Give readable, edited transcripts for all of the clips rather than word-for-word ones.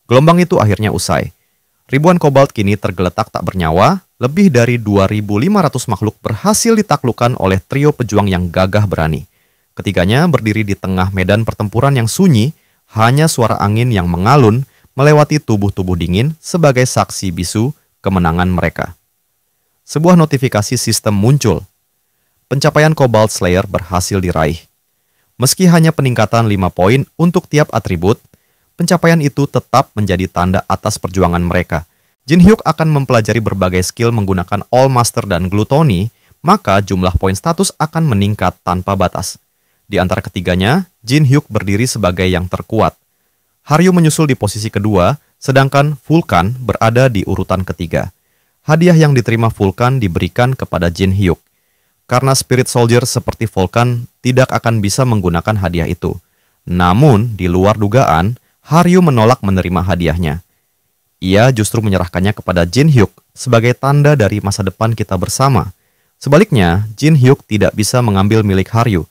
Gelombang itu akhirnya usai. Ribuan kobold kini tergeletak tak bernyawa, lebih dari 2.500 makhluk berhasil ditaklukkan oleh trio pejuang yang gagah berani. Ketiganya berdiri di tengah medan pertempuran yang sunyi, hanya suara angin yang mengalun melewati tubuh-tubuh dingin sebagai saksi bisu kemenangan mereka. Sebuah notifikasi sistem muncul. Pencapaian Cobalt Slayer berhasil diraih. Meski hanya peningkatan 5 poin untuk tiap atribut, pencapaian itu tetap menjadi tanda atas perjuangan mereka. Jin Hyuk akan mempelajari berbagai skill menggunakan All Master dan Gluttony, maka jumlah poin status akan meningkat tanpa batas. Di antara ketiganya, Jin Hyuk berdiri sebagai yang terkuat. Haryu menyusul di posisi kedua, sedangkan Vulkan berada di urutan ketiga. Hadiah yang diterima Vulkan diberikan kepada Jin Hyuk. Karena Spirit Soldier seperti Vulkan tidak akan bisa menggunakan hadiah itu. Namun, di luar dugaan, Haryu menolak menerima hadiahnya. Ia justru menyerahkannya kepada Jin Hyuk sebagai tanda dari masa depan kita bersama. Sebaliknya, Jin Hyuk tidak bisa mengambil milik Haryu.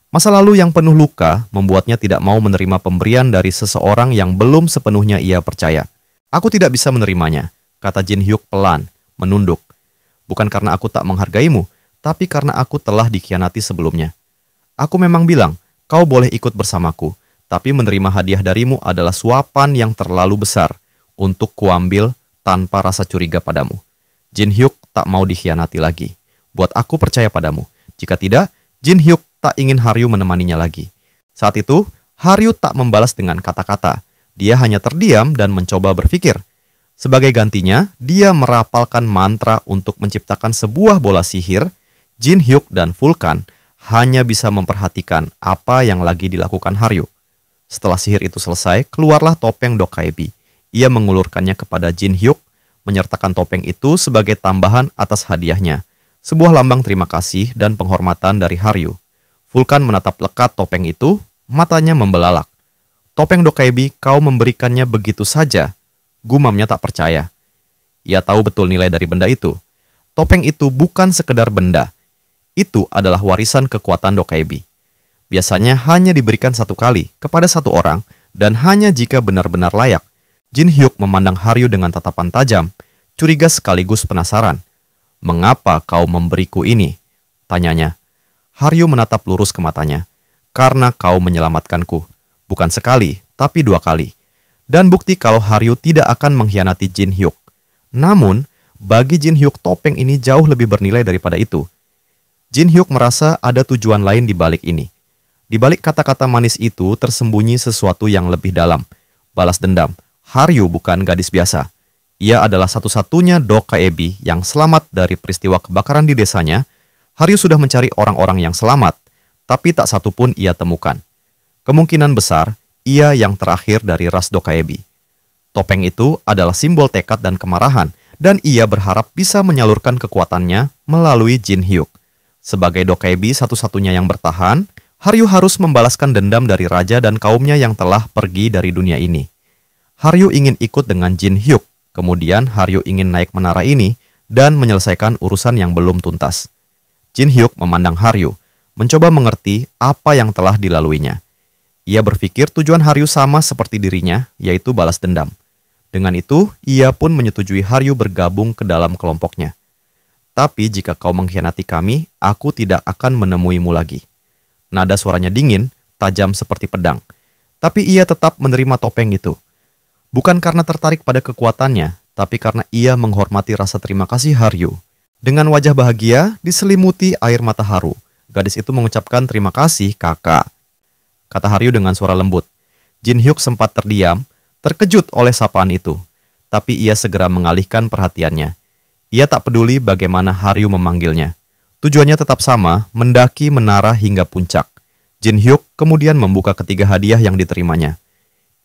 Masa lalu yang penuh luka membuatnya tidak mau menerima pemberian dari seseorang yang belum sepenuhnya ia percaya. "Aku tidak bisa menerimanya," kata Jin Hyuk pelan, menunduk. "Bukan karena aku tak menghargaimu, tapi karena aku telah dikhianati sebelumnya. Aku memang bilang, kau boleh ikut bersamaku, tapi menerima hadiah darimu adalah suapan yang terlalu besar untuk kuambil tanpa rasa curiga padamu. Jin Hyuk tak mau dikhianati lagi. Buat aku percaya padamu. Jika tidak, Jin Hyuk tak ingin Haryu menemaninya lagi." Saat itu, Haryu tak membalas dengan kata-kata. Dia hanya terdiam dan mencoba berpikir. Sebagai gantinya, dia merapalkan mantra untuk menciptakan sebuah bola sihir. Jin Hyuk dan Vulkan hanya bisa memperhatikan apa yang lagi dilakukan Haryu. Setelah sihir itu selesai, keluarlah topeng Dokkaebi. Ia mengulurkannya kepada Jin Hyuk, menyertakan topeng itu sebagai tambahan atas hadiahnya. Sebuah lambang terima kasih dan penghormatan dari Haryu. Vulkan menatap lekat topeng itu, matanya membelalak. "Topeng Dokkaebi, kau memberikannya begitu saja?" Gumamnya tak percaya. Ia tahu betul nilai dari benda itu. Topeng itu bukan sekedar benda. Itu adalah warisan kekuatan Dokkaebi. Biasanya hanya diberikan satu kali kepada satu orang dan hanya jika benar-benar layak. Jin Hyuk memandang Haryu dengan tatapan tajam, curiga sekaligus penasaran. "Mengapa kau memberiku ini?" tanyanya. Haryu menatap lurus ke matanya. "Karena kau menyelamatkanku. Bukan sekali, tapi 2 kali. Dan bukti kalau Haryu tidak akan mengkhianati Jin Hyuk. Namun, bagi Jin Hyuk topeng ini jauh lebih bernilai daripada itu. Jin Hyuk merasa ada tujuan lain di balik ini. Di balik kata-kata manis itu tersembunyi sesuatu yang lebih dalam. Balas dendam. Haryu bukan gadis biasa. Ia adalah satu-satunya Dokkaebi yang selamat dari peristiwa kebakaran di desanya. Haryu sudah mencari orang-orang yang selamat, tapi tak satu pun ia temukan. Kemungkinan besar, ia yang terakhir dari ras Dokkaebi. Topeng itu adalah simbol tekad dan kemarahan, dan ia berharap bisa menyalurkan kekuatannya melalui Jin Hyuk. Sebagai Dokkaebi satu-satunya yang bertahan, Haryu harus membalaskan dendam dari raja dan kaumnya yang telah pergi dari dunia ini. Haryu ingin ikut dengan Jin Hyuk, kemudian Haryu ingin naik menara ini dan menyelesaikan urusan yang belum tuntas. Jin Hyuk memandang Haryu, mencoba mengerti apa yang telah dilaluinya. Ia berpikir tujuan Haryu sama seperti dirinya, yaitu balas dendam. Dengan itu, ia pun menyetujui Haryu bergabung ke dalam kelompoknya. "Tapi jika kau mengkhianati kami, aku tidak akan menemuimu lagi." Nada suaranya dingin, tajam seperti pedang. Tapi ia tetap menerima topeng itu. Bukan karena tertarik pada kekuatannya, tapi karena ia menghormati rasa terima kasih Haryu. Dengan wajah bahagia, diselimuti air mata haru, gadis itu mengucapkan "Terima kasih, kakak," kata Haryu dengan suara lembut. Jin Hyuk sempat terdiam, terkejut oleh sapaan itu. Tapi ia segera mengalihkan perhatiannya. Ia tak peduli bagaimana Haryu memanggilnya. Tujuannya tetap sama, mendaki menara hingga puncak. Jin Hyuk kemudian membuka ketiga hadiah yang diterimanya.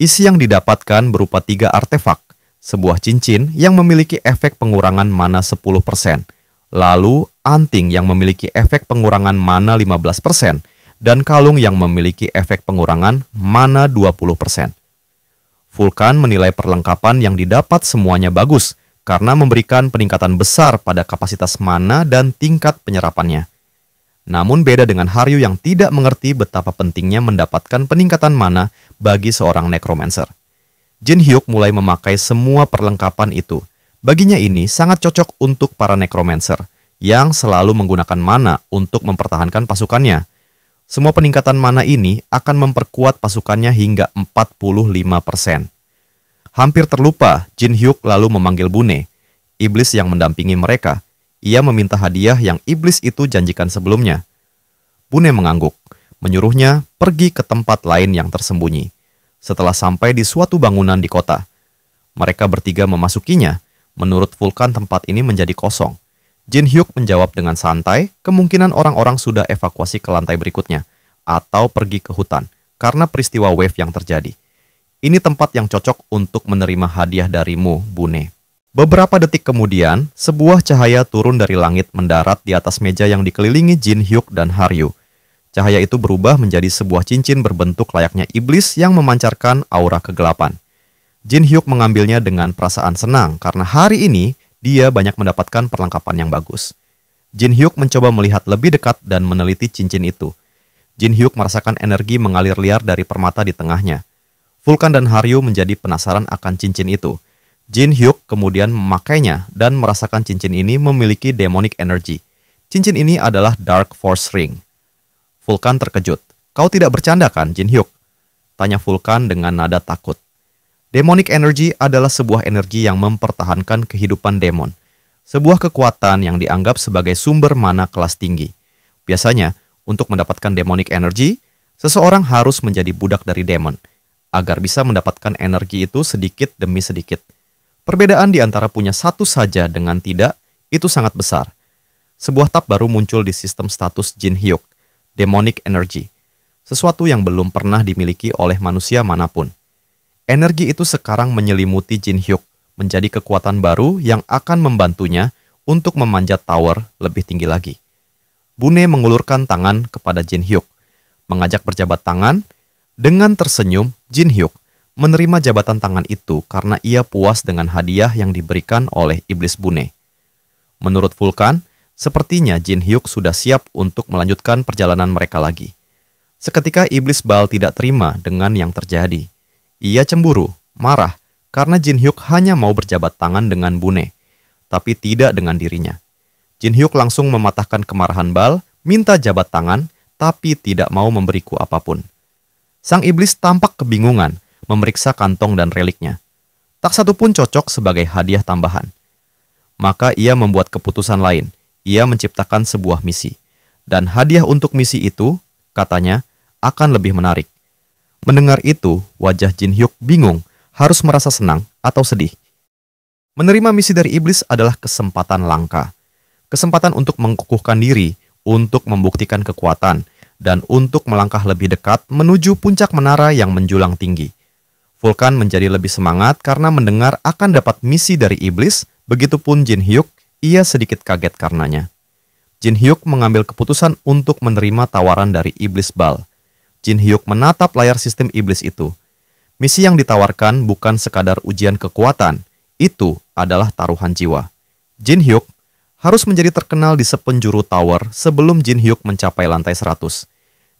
Isi yang didapatkan berupa 3 artefak, sebuah cincin yang memiliki efek pengurangan mana 10%, lalu anting yang memiliki efek pengurangan mana 15%, dan kalung yang memiliki efek pengurangan mana 20%. Vulkan menilai perlengkapan yang didapat semuanya bagus, karena memberikan peningkatan besar pada kapasitas mana dan tingkat penyerapannya. Namun beda dengan Haryu yang tidak mengerti betapa pentingnya mendapatkan peningkatan mana bagi seorang necromancer. Jin Hyuk mulai memakai semua perlengkapan itu. Baginya ini sangat cocok untuk para necromancer yang selalu menggunakan mana untuk mempertahankan pasukannya. Semua peningkatan mana ini akan memperkuat pasukannya hingga 45%. Hampir terlupa, Jin Hyuk lalu memanggil Bune, iblis yang mendampingi mereka. Ia meminta hadiah yang iblis itu janjikan sebelumnya. Bune mengangguk, menyuruhnya pergi ke tempat lain yang tersembunyi. Setelah sampai di suatu bangunan di kota, mereka bertiga memasukinya. Menurut Vulkan, tempat ini menjadi kosong. Jin Hyuk menjawab dengan santai, kemungkinan orang-orang sudah evakuasi ke lantai berikutnya atau pergi ke hutan karena peristiwa wave yang terjadi. Ini tempat yang cocok untuk menerima hadiah darimu, Bune. Beberapa detik kemudian, sebuah cahaya turun dari langit mendarat di atas meja yang dikelilingi Jin Hyuk dan Haryu. Cahaya itu berubah menjadi sebuah cincin berbentuk layaknya iblis yang memancarkan aura kegelapan. Jin Hyuk mengambilnya dengan perasaan senang karena hari ini dia banyak mendapatkan perlengkapan yang bagus. Jin Hyuk mencoba melihat lebih dekat dan meneliti cincin itu. Jin Hyuk merasakan energi mengalir liar dari permata di tengahnya. Vulkan dan Haryu menjadi penasaran akan cincin itu. Jin Hyuk kemudian memakainya dan merasakan cincin ini memiliki demonic energy. Cincin ini adalah Dark Force Ring. Vulkan terkejut. "Kau tidak bercanda kan, Jin Hyuk?" tanya Vulkan dengan nada takut. Demonic energy adalah sebuah energi yang mempertahankan kehidupan demon. Sebuah kekuatan yang dianggap sebagai sumber mana kelas tinggi. Biasanya, untuk mendapatkan demonic energy, seseorang harus menjadi budak dari demon, agar bisa mendapatkan energi itu sedikit demi sedikit. Perbedaan di antara punya satu saja dengan tidak, itu sangat besar. Sebuah tab baru muncul di sistem status Jin Hyuk. Demonic energy, sesuatu yang belum pernah dimiliki oleh manusia manapun. Energi itu sekarang menyelimuti Jin Hyuk, menjadi kekuatan baru yang akan membantunya untuk memanjat tower lebih tinggi lagi. Bune mengulurkan tangan kepada Jin Hyuk, mengajak berjabat tangan. Dengan tersenyum, Jin Hyuk menerima jabatan tangan itu karena ia puas dengan hadiah yang diberikan oleh iblis Bune. Menurut Vulkan, sepertinya Jin Hyuk sudah siap untuk melanjutkan perjalanan mereka lagi. Seketika iblis Baal tidak terima dengan yang terjadi. Ia cemburu, marah, karena Jin Hyuk hanya mau berjabat tangan dengan Bune, tapi tidak dengan dirinya. Jin Hyuk langsung mematahkan kemarahan Baal, minta jabat tangan, tapi tidak mau memberiku apapun. Sang iblis tampak kebingungan, memeriksa kantong dan reliknya. Tak satu pun cocok sebagai hadiah tambahan. Maka ia membuat keputusan lain. Ia menciptakan sebuah misi. Dan hadiah untuk misi itu, katanya, akan lebih menarik. Mendengar itu, wajah Jin Hyuk bingung, harus merasa senang atau sedih. Menerima misi dari iblis adalah kesempatan langka. Kesempatan untuk mengukuhkan diri, untuk membuktikan kekuatan, dan untuk melangkah lebih dekat menuju puncak menara yang menjulang tinggi. Vulkan menjadi lebih semangat karena mendengar akan dapat misi dari iblis, begitupun Jin Hyuk. Ia sedikit kaget karenanya. Jin Hyuk mengambil keputusan untuk menerima tawaran dari iblis Baal. Jin Hyuk menatap layar sistem iblis itu. Misi yang ditawarkan bukan sekadar ujian kekuatan, itu adalah taruhan jiwa. Jin Hyuk harus menjadi terkenal di sepenjuru tower sebelum Jin Hyuk mencapai lantai 100.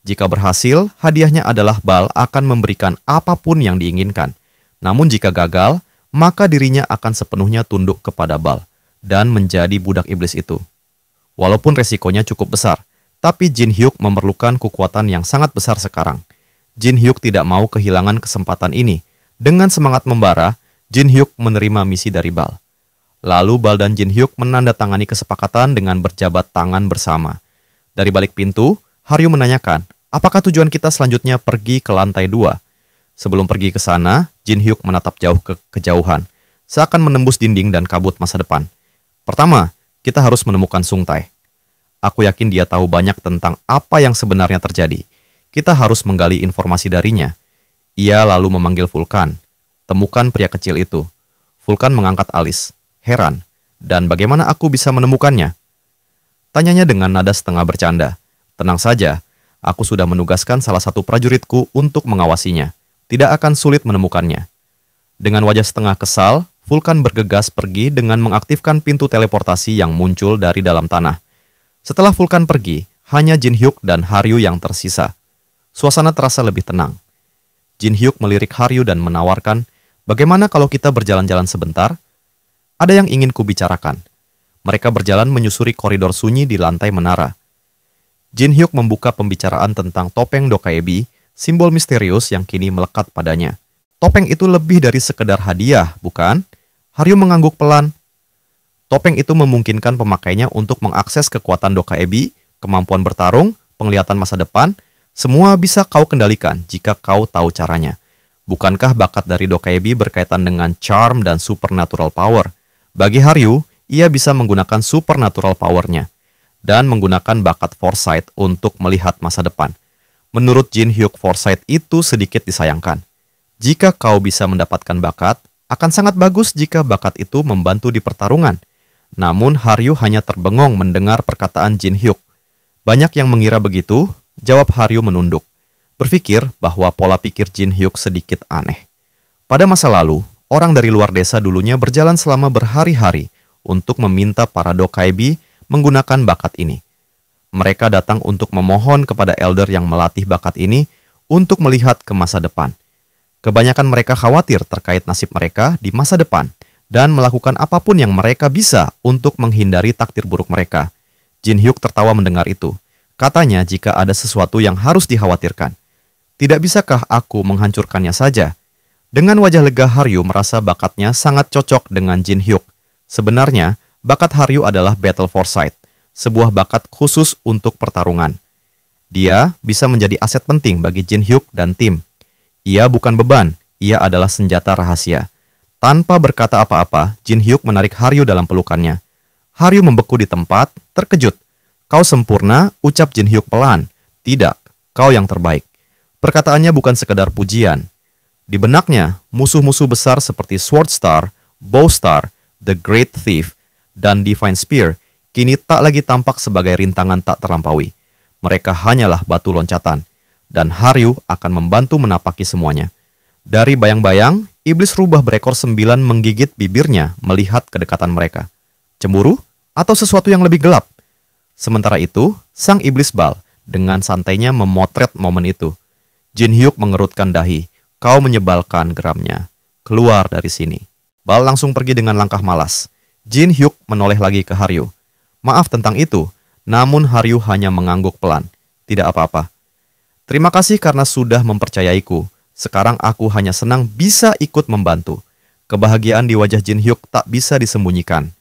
Jika berhasil, hadiahnya adalah Baal akan memberikan apapun yang diinginkan. Namun jika gagal, maka dirinya akan sepenuhnya tunduk kepada Baal dan menjadi budak iblis itu. Walaupun resikonya cukup besar, tapi Jin Hyuk memerlukan kekuatan yang sangat besar sekarang. Jin Hyuk tidak mau kehilangan kesempatan ini. Dengan semangat membara, Jin Hyuk menerima misi dari Baal. Lalu Baal dan Jin Hyuk menandatangani kesepakatan dengan berjabat tangan bersama. Dari balik pintu, Haryu menanyakan, apakah tujuan kita selanjutnya pergi ke lantai 2? Sebelum pergi ke sana, Jin Hyuk menatap jauh ke kejauhan, seakan menembus dinding dan kabut masa depan. Pertama, kita harus menemukan Sung Tae. Aku yakin dia tahu banyak tentang apa yang sebenarnya terjadi. Kita harus menggali informasi darinya. Ia lalu memanggil Vulkan. Temukan pria kecil itu. Vulkan mengangkat alis, heran. Dan bagaimana aku bisa menemukannya? Tanyanya dengan nada setengah bercanda. Tenang saja, aku sudah menugaskan salah satu prajuritku untuk mengawasinya. Tidak akan sulit menemukannya. Dengan wajah setengah kesal, Vulkan bergegas pergi dengan mengaktifkan pintu teleportasi yang muncul dari dalam tanah. Setelah Vulkan pergi, hanya Jin Hyuk dan Haryu yang tersisa. Suasana terasa lebih tenang. Jin Hyuk melirik Haryu dan menawarkan, Bagaimana kalau kita berjalan-jalan sebentar? Ada yang ingin kubicarakan. Mereka berjalan menyusuri koridor sunyi di lantai menara. Jin Hyuk membuka pembicaraan tentang topeng Dokaebi, simbol misterius yang kini melekat padanya. Topeng itu lebih dari sekedar hadiah, bukan? Haryu mengangguk pelan. Topeng itu memungkinkan pemakainya untuk mengakses kekuatan Dokaebi, kemampuan bertarung, penglihatan masa depan, semua bisa kau kendalikan jika kau tahu caranya. Bukankah bakat dari Dokaebi berkaitan dengan charm dan supernatural power? Bagi Haryu, ia bisa menggunakan supernatural power-nya dan menggunakan bakat foresight untuk melihat masa depan. Menurut Jin Hyuk, foresight itu sedikit disayangkan. Jika kau bisa mendapatkan bakat, akan sangat bagus jika bakat itu membantu di pertarungan. Namun Haryu hanya terbengong mendengar perkataan Jin Hyuk. Banyak yang mengira begitu, jawab Haryu menunduk. Berpikir bahwa pola pikir Jin Hyuk sedikit aneh. Pada masa lalu, orang dari luar desa dulunya berjalan selama berhari-hari untuk meminta para Dokaebi menggunakan bakat ini. Mereka datang untuk memohon kepada elder yang melatih bakat ini untuk melihat ke masa depan. Kebanyakan mereka khawatir terkait nasib mereka di masa depan dan melakukan apapun yang mereka bisa untuk menghindari takdir buruk mereka. Jin Hyuk tertawa mendengar itu. Katanya jika ada sesuatu yang harus dikhawatirkan. Tidak bisakah aku menghancurkannya saja? Dengan wajah lega, Haryu merasa bakatnya sangat cocok dengan Jin Hyuk. Sebenarnya, bakat Haryu adalah Battle Foresight, sebuah bakat khusus untuk pertarungan. Dia bisa menjadi aset penting bagi Jin Hyuk dan tim. Ia bukan beban, ia adalah senjata rahasia. Tanpa berkata apa-apa, Jin Hyuk menarik Haryu dalam pelukannya. Haryu membeku di tempat, terkejut. Kau sempurna, ucap Jin Hyuk pelan. Tidak, kau yang terbaik. Perkataannya bukan sekedar pujian. Di benaknya, musuh-musuh besar seperti Sword Star, Bow Star, The Great Thief, dan Divine Spear kini tak lagi tampak sebagai rintangan tak terlampaui. Mereka hanyalah batu loncatan, dan Haryu akan membantu menapaki semuanya. Dari bayang-bayang, iblis rubah berekor 9 menggigit bibirnya melihat kedekatan mereka. Cemburu? Atau sesuatu yang lebih gelap? Sementara itu, sang iblis Bal dengan santainya memotret momen itu. Jin Hyuk mengerutkan dahi. Kau menyebalkan, geramnya. Keluar dari sini. Bal langsung pergi dengan langkah malas. Jin Hyuk menoleh lagi ke Haryu. Maaf tentang itu, namun Haryu hanya mengangguk pelan. Tidak apa-apa. Terima kasih karena sudah mempercayaiku. Sekarang aku hanya senang bisa ikut membantu. Kebahagiaan di wajah Jin Hyuk tak bisa disembunyikan.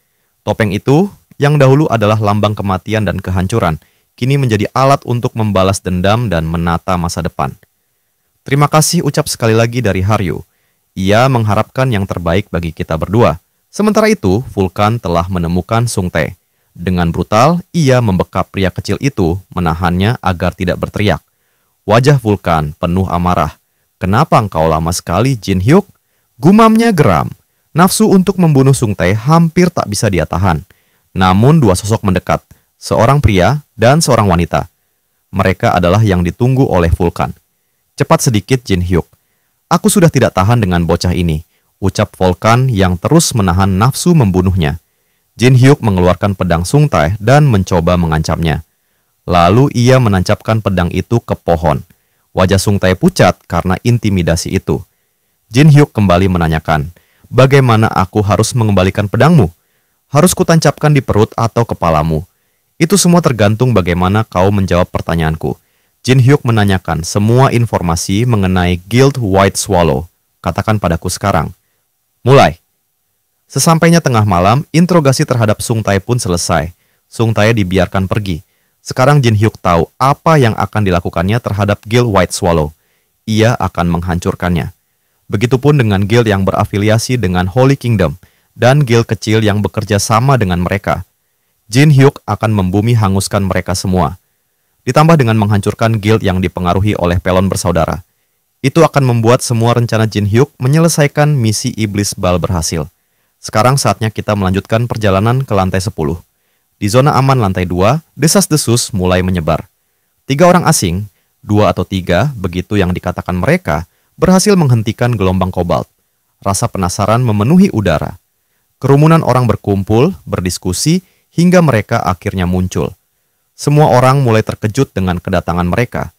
Topeng itu, yang dahulu adalah lambang kematian dan kehancuran, kini menjadi alat untuk membalas dendam dan menata masa depan. Terima kasih ucap sekali lagi dari Haryu. Ia mengharapkan yang terbaik bagi kita berdua. Sementara itu, Vulkan telah menemukan Sung Tae. Dengan brutal, ia membekap pria kecil itu, menahannya agar tidak berteriak. Wajah Vulkan penuh amarah. Kenapa engkau lama sekali, Jin Hyuk? Gumamnya geram. Nafsu untuk membunuh Sung Tae hampir tak bisa dia tahan. Namun dua sosok mendekat, seorang pria dan seorang wanita. Mereka adalah yang ditunggu oleh Vulkan. Cepat sedikit, Jin Hyuk. Aku sudah tidak tahan dengan bocah ini, ucap Vulkan yang terus menahan nafsu membunuhnya. Jin Hyuk mengeluarkan pedang Sung Tae dan mencoba mengancamnya. Lalu ia menancapkan pedang itu ke pohon. Wajah Sung Tae pucat karena intimidasi itu. Jin Hyuk kembali menanyakan, bagaimana aku harus mengembalikan pedangmu? Harus kutancapkan di perut atau kepalamu? Itu semua tergantung bagaimana kau menjawab pertanyaanku. Jin Hyuk menanyakan semua informasi mengenai Guild White Swallow. Katakan padaku sekarang. Mulai. Sesampainya tengah malam, interogasi terhadap Sung Tae pun selesai. Sung Tae dibiarkan pergi. Sekarang Jin Hyuk tahu apa yang akan dilakukannya terhadap Guild White Swallow. Ia akan menghancurkannya. Begitupun dengan guild yang berafiliasi dengan Holy Kingdom dan guild kecil yang bekerja sama dengan mereka. Jin Hyuk akan membumi hanguskan mereka semua. Ditambah dengan menghancurkan guild yang dipengaruhi oleh Pelon bersaudara. Itu akan membuat semua rencana Jin Hyuk menyelesaikan misi iblis Bal berhasil. Sekarang saatnya kita melanjutkan perjalanan ke lantai 10. Di zona aman lantai 2, desas-desus mulai menyebar. 3 orang asing, 2 atau 3, begitu yang dikatakan mereka, berhasil menghentikan gelombang kobalt. Rasa penasaran memenuhi udara. Kerumunan orang berkumpul, berdiskusi, hingga mereka akhirnya muncul. Semua orang mulai terkejut dengan kedatangan mereka.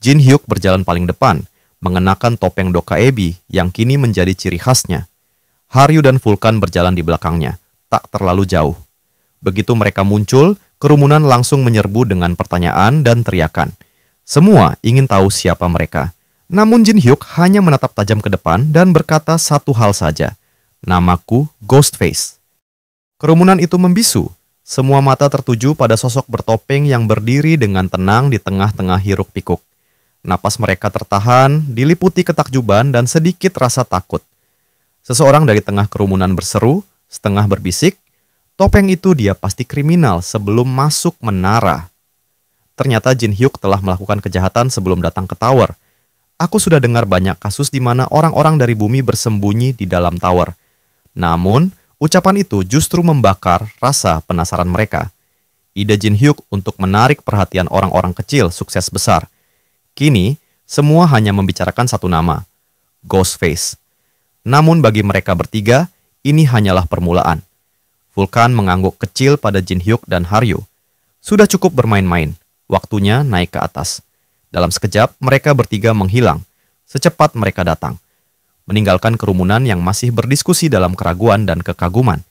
Jin Hyuk berjalan paling depan, mengenakan topeng Dokaebi yang kini menjadi ciri khasnya. Haryu dan Vulkan berjalan di belakangnya, tak terlalu jauh. Begitu mereka muncul, kerumunan langsung menyerbu dengan pertanyaan dan teriakan. Semua ingin tahu siapa mereka. Namun Jin Hyuk hanya menatap tajam ke depan dan berkata satu hal saja. Namaku Ghostface. Kerumunan itu membisu. Semua mata tertuju pada sosok bertopeng yang berdiri dengan tenang di tengah-tengah hiruk-pikuk. Napas mereka tertahan, diliputi ketakjuban dan sedikit rasa takut. Seseorang dari tengah kerumunan berseru, setengah berbisik, topeng itu dia pasti kriminal sebelum masuk menara. Ternyata Jin Hyuk telah melakukan kejahatan sebelum datang ke tower. Aku sudah dengar banyak kasus di mana orang-orang dari bumi bersembunyi di dalam tower. Namun, ucapan itu justru membakar rasa penasaran mereka. Ide Jin Hyuk untuk menarik perhatian orang-orang kecil sukses besar. Kini, semua hanya membicarakan satu nama, Ghostface. Namun bagi mereka bertiga, ini hanyalah permulaan. Vulkan mengangguk kecil pada Jin Hyuk dan Haryu. Sudah cukup bermain-main, waktunya naik ke atas. Dalam sekejap, mereka bertiga menghilang, secepat mereka datang. Meninggalkan kerumunan yang masih berdiskusi dalam keraguan dan kekaguman.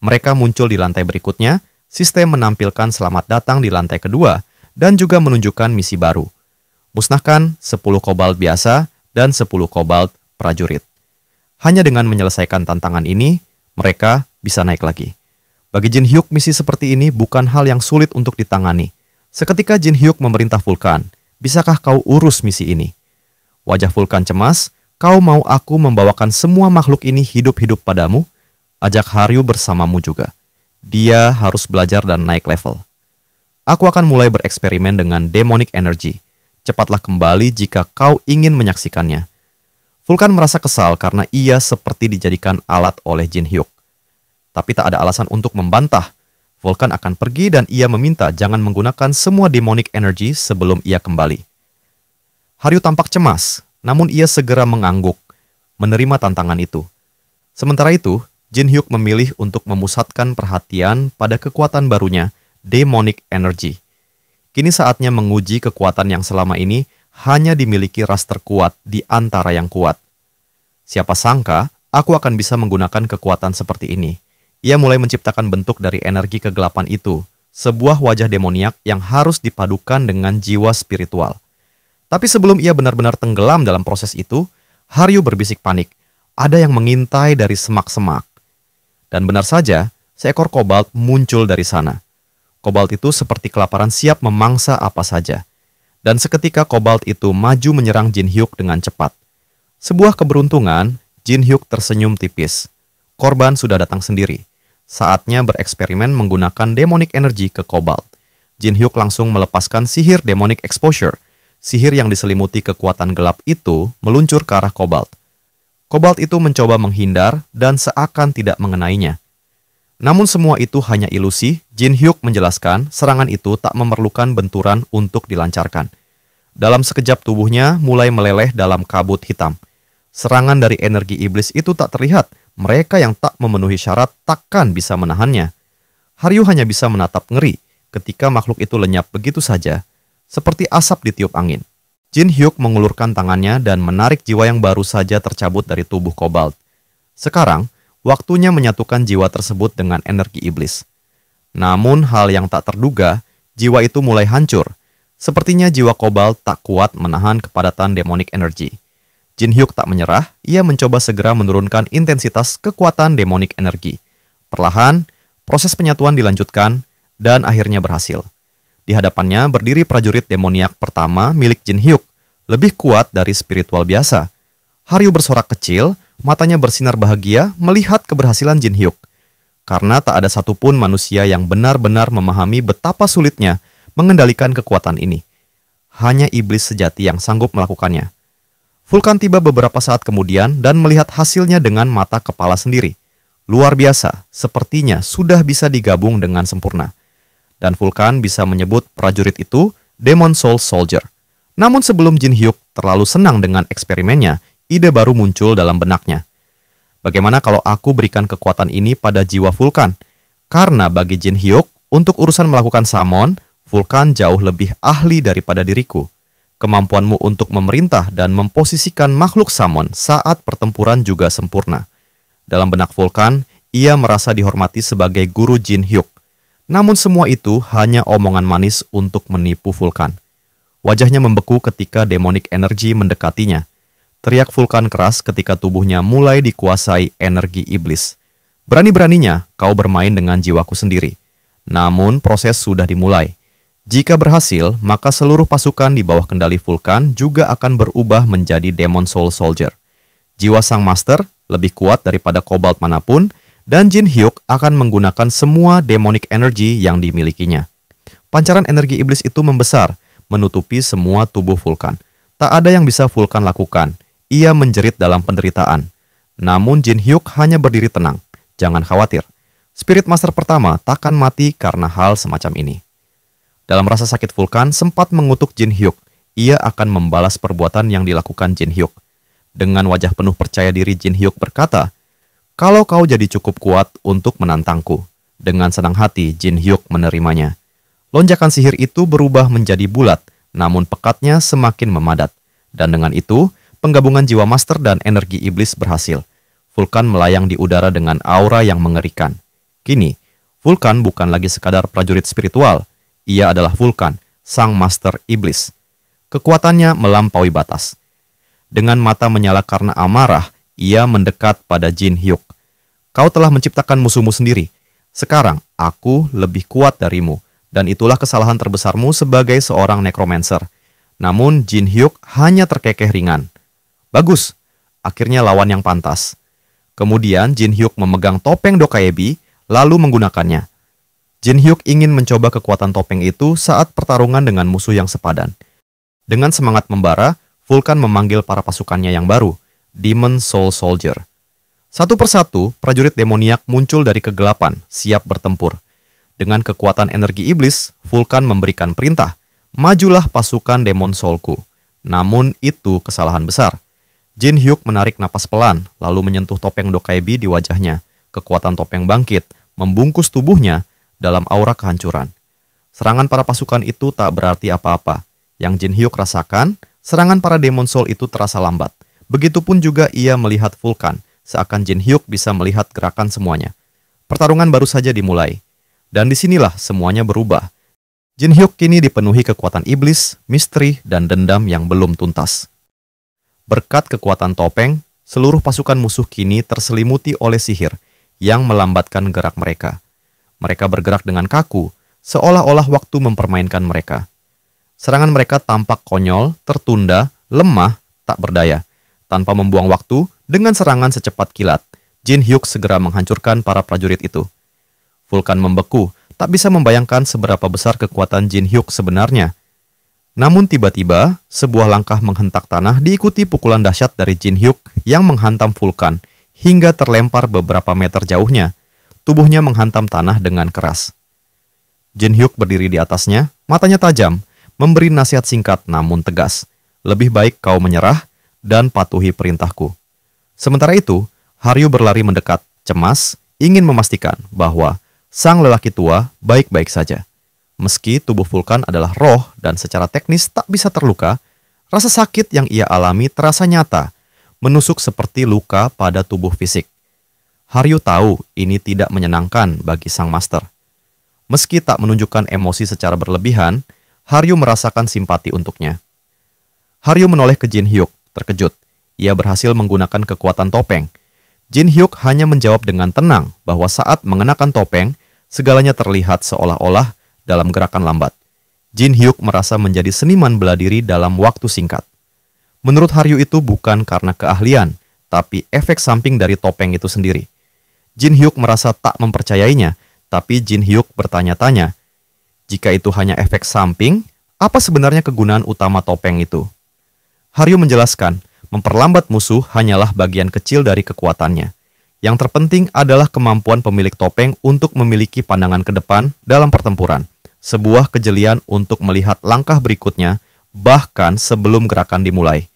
Mereka muncul di lantai berikutnya, sistem menampilkan selamat datang di lantai kedua, dan juga menunjukkan misi baru. Musnahkan 10 kobalt biasa dan 10 kobalt prajurit. Hanya dengan menyelesaikan tantangan ini, mereka bisa naik lagi. Bagi Jin Hyuk, misi seperti ini bukan hal yang sulit untuk ditangani. Seketika Jin Hyuk memerintah Vulkan, bisakah kau urus misi ini? Wajah Vulkan cemas, kau mau aku membawakan semua makhluk ini hidup-hidup padamu? Ajak Haryu bersamamu juga. Dia harus belajar dan naik level. Aku akan mulai bereksperimen dengan demonic energy. Cepatlah kembali jika kau ingin menyaksikannya. Vulkan merasa kesal karena ia seperti dijadikan alat oleh Jin Hyuk. Tapi tak ada alasan untuk membantah. Vulkan akan pergi dan ia meminta jangan menggunakan semua demonic energy sebelum ia kembali. Haryu tampak cemas, namun ia segera mengangguk, menerima tantangan itu. Sementara itu, Jin Hyuk memilih untuk memusatkan perhatian pada kekuatan barunya, demonic energy. Kini saatnya menguji kekuatan yang selama ini hanya dimiliki ras terkuat di antara yang kuat. Siapa sangka, aku akan bisa menggunakan kekuatan seperti ini. Ia mulai menciptakan bentuk dari energi kegelapan itu, sebuah wajah demoniak yang harus dipadukan dengan jiwa spiritual. Tapi sebelum ia benar-benar tenggelam dalam proses itu, Haryu berbisik panik. Ada yang mengintai dari semak-semak. Dan benar saja, seekor kobalt muncul dari sana. Kobalt itu seperti kelaparan siap memangsa apa saja. Dan seketika kobalt itu maju menyerang Jin Hyuk dengan cepat. Sebuah keberuntungan, Jin Hyuk tersenyum tipis. Korban sudah datang sendiri. Saatnya bereksperimen menggunakan demonic energy ke kobalt. Jin Hyuk langsung melepaskan sihir demonic exposure. Sihir yang diselimuti kekuatan gelap itu meluncur ke arah kobalt. Kobalt itu mencoba menghindar dan seakan tidak mengenainya. Namun semua itu hanya ilusi. Jin Hyuk menjelaskan serangan itu tak memerlukan benturan untuk dilancarkan. Dalam sekejap tubuhnya mulai meleleh dalam kabut hitam. Serangan dari energi iblis itu tak terlihat. Mereka yang tak memenuhi syarat takkan bisa menahannya. Haryu hanya bisa menatap ngeri ketika makhluk itu lenyap begitu saja, seperti asap ditiup angin. Jin Hyuk mengulurkan tangannya dan menarik jiwa yang baru saja tercabut dari tubuh kobalt. Sekarang, waktunya menyatukan jiwa tersebut dengan energi iblis. Namun hal yang tak terduga, jiwa itu mulai hancur. Sepertinya jiwa kobalt tak kuat menahan kepadatan demonic energy. Jin Hyuk tak menyerah, ia mencoba segera menurunkan intensitas kekuatan demonic energy. Perlahan, proses penyatuan dilanjutkan dan akhirnya berhasil. Di hadapannya berdiri prajurit demoniak pertama milik Jin Hyuk, lebih kuat dari spiritual biasa. Haryu bersorak kecil, matanya bersinar bahagia melihat keberhasilan Jin Hyuk. Karena tak ada satupun manusia yang benar-benar memahami betapa sulitnya mengendalikan kekuatan ini. Hanya iblis sejati yang sanggup melakukannya. Vulkan tiba beberapa saat kemudian dan melihat hasilnya dengan mata kepala sendiri. Luar biasa, sepertinya sudah bisa digabung dengan sempurna. Dan Vulkan bisa menyebut prajurit itu Demon Soul Soldier. Namun sebelum Jin Hyuk terlalu senang dengan eksperimennya, ide baru muncul dalam benaknya. Bagaimana kalau aku berikan kekuatan ini pada jiwa Vulkan? Karena bagi Jin Hyuk, untuk urusan melakukan summon, Vulkan jauh lebih ahli daripada diriku. Kemampuanmu untuk memerintah dan memposisikan makhluk Summon saat pertempuran juga sempurna. Dalam benak Vulkan, ia merasa dihormati sebagai guru Jin Hyuk. Namun semua itu hanya omongan manis untuk menipu Vulkan. Wajahnya membeku ketika demonic energy mendekatinya. Teriak Vulkan keras ketika tubuhnya mulai dikuasai energi iblis. Berani-beraninya kau bermain dengan jiwaku sendiri. Namun proses sudah dimulai. Jika berhasil, maka seluruh pasukan di bawah kendali Vulkan juga akan berubah menjadi Demon Soul Soldier. Jiwa sang master lebih kuat daripada Cobalt manapun, dan Jin Hyuk akan menggunakan semua demonic energy yang dimilikinya. Pancaran energi iblis itu membesar, menutupi semua tubuh Vulkan. Tak ada yang bisa Vulkan lakukan. Ia menjerit dalam penderitaan. Namun Jin Hyuk hanya berdiri tenang. Jangan khawatir. Spirit Master pertama takkan mati karena hal semacam ini. Dalam rasa sakit Vulkan sempat mengutuk Jin Hyuk. Ia akan membalas perbuatan yang dilakukan Jin Hyuk. Dengan wajah penuh percaya diri Jin Hyuk berkata, "Kalau kau jadi cukup kuat untuk menantangku." Dengan senang hati Jin Hyuk menerimanya. Lonjakan sihir itu berubah menjadi bulat, namun pekatnya semakin memadat. Dan dengan itu, penggabungan jiwa master dan energi iblis berhasil. Vulkan melayang di udara dengan aura yang mengerikan. Kini, Vulkan bukan lagi sekadar prajurit spiritual. Ia adalah Vulkan, sang master iblis. Kekuatannya melampaui batas. Dengan mata menyala karena amarah, ia mendekat pada Jin Hyuk. "Kau telah menciptakan musuhmu sendiri. Sekarang, aku lebih kuat darimu, dan itulah kesalahan terbesarmu sebagai seorang necromancer." Namun, Jin Hyuk hanya terkekeh ringan. "Bagus, akhirnya lawan yang pantas." Kemudian, Jin Hyuk memegang topeng Dokaebi, lalu menggunakannya. Jin Hyuk ingin mencoba kekuatan topeng itu saat pertarungan dengan musuh yang sepadan. Dengan semangat membara, Vulkan memanggil para pasukannya yang baru, Demon Soul Soldier. Satu persatu, prajurit demoniak muncul dari kegelapan, siap bertempur. Dengan kekuatan energi iblis, Vulkan memberikan perintah, "Majulah pasukan Demon Soulku." Namun itu kesalahan besar. Jin Hyuk menarik napas pelan, lalu menyentuh topeng Dokaebi di wajahnya. Kekuatan topeng bangkit, membungkus tubuhnya dalam aura kehancuran. Serangan para pasukan itu tak berarti apa-apa. Yang Jin Hyuk rasakan, serangan para Demon Soul itu terasa lambat. Begitupun juga ia melihat Vulkan, seakan Jin Hyuk bisa melihat gerakan semuanya. Pertarungan baru saja dimulai. Dan disinilah semuanya berubah. Jin Hyuk kini dipenuhi kekuatan iblis, misteri, dan dendam yang belum tuntas. Berkat kekuatan topeng, seluruh pasukan musuh kini terselimuti oleh sihir yang melambatkan gerak mereka. Mereka bergerak dengan kaku, seolah-olah waktu mempermainkan mereka. Serangan mereka tampak konyol, tertunda, lemah, tak berdaya. Tanpa membuang waktu, dengan serangan secepat kilat, Jin Hyuk segera menghancurkan para prajurit itu. Vulkan membeku, tak bisa membayangkan seberapa besar kekuatan Jin Hyuk sebenarnya. Namun tiba-tiba, sebuah langkah menghentak tanah diikuti pukulan dahsyat dari Jin Hyuk yang menghantam Vulkan hingga terlempar beberapa meter jauhnya. Tubuhnya menghantam tanah dengan keras. Jin Hyuk berdiri di atasnya, matanya tajam, memberi nasihat singkat namun tegas. "Lebih baik kau menyerah dan patuhi perintahku." Sementara itu, Haryu berlari mendekat, cemas, ingin memastikan bahwa sang lelaki tua baik-baik saja. Meski tubuh Vulkan adalah roh dan secara teknis tak bisa terluka, rasa sakit yang ia alami terasa nyata, menusuk seperti luka pada tubuh fisik. Haryu tahu ini tidak menyenangkan bagi sang master. Meski tak menunjukkan emosi secara berlebihan, Haryu merasakan simpati untuknya. Haryu menoleh ke Jin Hyuk, terkejut. Ia berhasil menggunakan kekuatan topeng. Jin Hyuk hanya menjawab dengan tenang bahwa saat mengenakan topeng, segalanya terlihat seolah-olah dalam gerakan lambat. Jin Hyuk merasa menjadi seniman bela diri dalam waktu singkat. Menurut Haryu itu bukan karena keahlian, tapi efek samping dari topeng itu sendiri. Jin Hyuk merasa tak mempercayainya, tapi Jin Hyuk bertanya-tanya, jika itu hanya efek samping, apa sebenarnya kegunaan utama topeng itu? Haryu menjelaskan, memperlambat musuh hanyalah bagian kecil dari kekuatannya. Yang terpenting adalah kemampuan pemilik topeng untuk memiliki pandangan ke depan dalam pertempuran, sebuah kejelian untuk melihat langkah berikutnya, bahkan sebelum gerakan dimulai.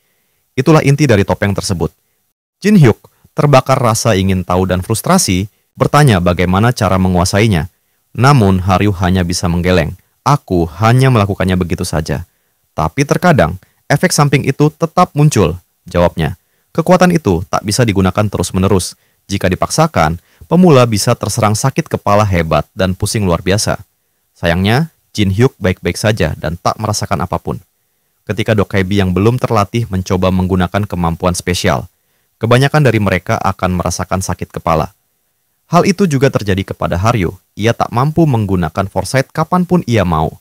Itulah inti dari topeng tersebut. Jin Hyuk terbakar rasa ingin tahu dan frustrasi, bertanya bagaimana cara menguasainya. Namun Haryu hanya bisa menggeleng. "Aku hanya melakukannya begitu saja." Tapi terkadang, efek samping itu tetap muncul. Jawabnya, kekuatan itu tak bisa digunakan terus-menerus. Jika dipaksakan, pemula bisa terserang sakit kepala hebat dan pusing luar biasa. Sayangnya, Jin Hyuk baik-baik saja dan tak merasakan apapun. Ketika Dokkaebi yang belum terlatih mencoba menggunakan kemampuan spesial, kebanyakan dari mereka akan merasakan sakit kepala. Hal itu juga terjadi kepada Haryu. Ia tak mampu menggunakan foresight kapanpun ia mau.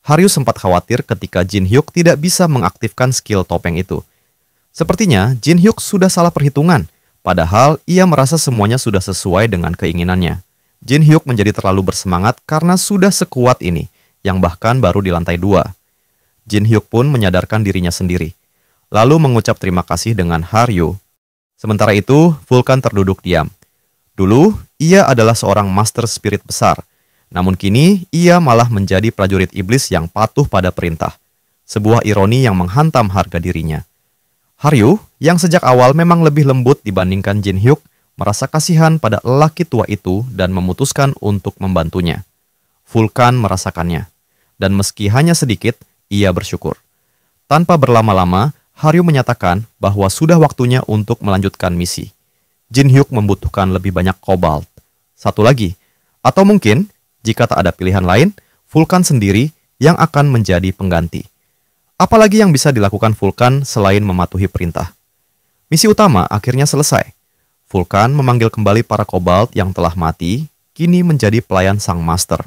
Haryu sempat khawatir ketika Jin Hyuk tidak bisa mengaktifkan skill topeng itu. Sepertinya Jin Hyuk sudah salah perhitungan, padahal ia merasa semuanya sudah sesuai dengan keinginannya. Jin Hyuk menjadi terlalu bersemangat karena sudah sekuat ini, yang bahkan baru di lantai 2. Jin Hyuk pun menyadarkan dirinya sendiri, lalu mengucap terima kasih dengan Haryu. Sementara itu, Vulkan terduduk diam. Dulu, ia adalah seorang master spirit besar, namun kini ia malah menjadi prajurit iblis yang patuh pada perintah. Sebuah ironi yang menghantam harga dirinya. Haryu, yang sejak awal memang lebih lembut dibandingkan Jin Hyuk, merasa kasihan pada lelaki tua itu dan memutuskan untuk membantunya. Vulkan merasakannya, dan meski hanya sedikit, ia bersyukur. Tanpa berlama-lama, Haryu menyatakan bahwa sudah waktunya untuk melanjutkan misi. Jin Hyuk membutuhkan lebih banyak kobalt. Satu lagi, atau mungkin, jika tak ada pilihan lain, Vulkan sendiri yang akan menjadi pengganti. Apalagi yang bisa dilakukan Vulkan selain mematuhi perintah? Misi utama akhirnya selesai. Vulkan memanggil kembali para kobalt yang telah mati, kini menjadi pelayan sang master.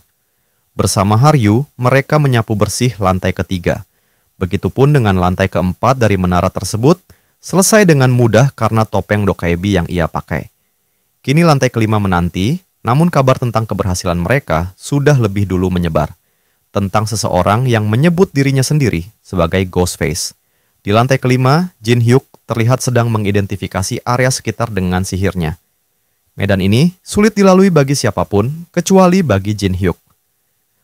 Bersama Haryu, mereka menyapu bersih lantai ketiga. Begitupun dengan lantai keempat dari menara tersebut, selesai dengan mudah karena topeng Dokkaebi yang ia pakai. Kini lantai kelima menanti, namun kabar tentang keberhasilan mereka sudah lebih dulu menyebar. Tentang seseorang yang menyebut dirinya sendiri sebagai Ghostface. Di lantai kelima, Jin Hyuk terlihat sedang mengidentifikasi area sekitar dengan sihirnya. Medan ini sulit dilalui bagi siapapun, kecuali bagi Jin Hyuk.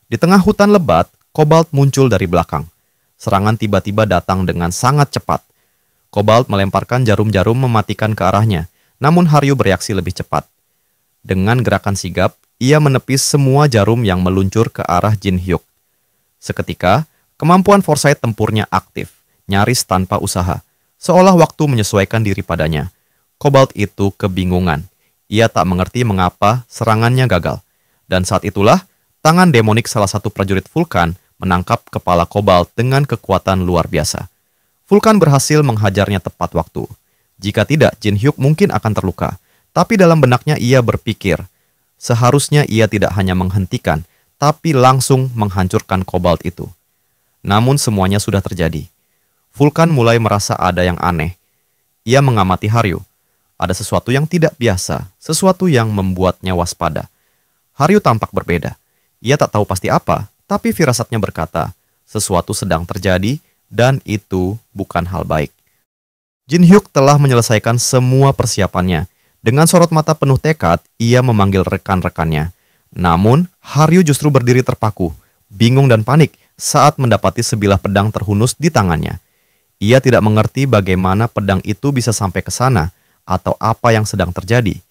Di tengah hutan lebat, Kobalt muncul dari belakang. Serangan tiba-tiba datang dengan sangat cepat. Kobalt melemparkan jarum-jarum mematikan ke arahnya, namun Haryu bereaksi lebih cepat. Dengan gerakan sigap, ia menepis semua jarum yang meluncur ke arah Jin Hyuk. Seketika, kemampuan foresight tempurnya aktif, nyaris tanpa usaha, seolah waktu menyesuaikan diri padanya. Kobalt itu kebingungan. Ia tak mengerti mengapa serangannya gagal. Dan saat itulah, tangan demonik salah satu prajurit Vulkan menangkap kepala Kobalt dengan kekuatan luar biasa. Vulkan berhasil menghajarnya tepat waktu. Jika tidak, Jin Hyuk mungkin akan terluka. Tapi dalam benaknya ia berpikir, seharusnya ia tidak hanya menghentikan, tapi langsung menghancurkan Kobalt itu. Namun semuanya sudah terjadi. Vulkan mulai merasa ada yang aneh. Ia mengamati Haryu. Ada sesuatu yang tidak biasa, sesuatu yang membuatnya waspada. Haryu tampak berbeda. Ia tak tahu pasti apa, tapi firasatnya berkata, sesuatu sedang terjadi dan itu bukan hal baik. Jin Hyuk telah menyelesaikan semua persiapannya. Dengan sorot mata penuh tekad, ia memanggil rekan-rekannya. Namun, Haryu justru berdiri terpaku, bingung dan panik saat mendapati sebilah pedang terhunus di tangannya. Ia tidak mengerti bagaimana pedang itu bisa sampai ke sana atau apa yang sedang terjadi.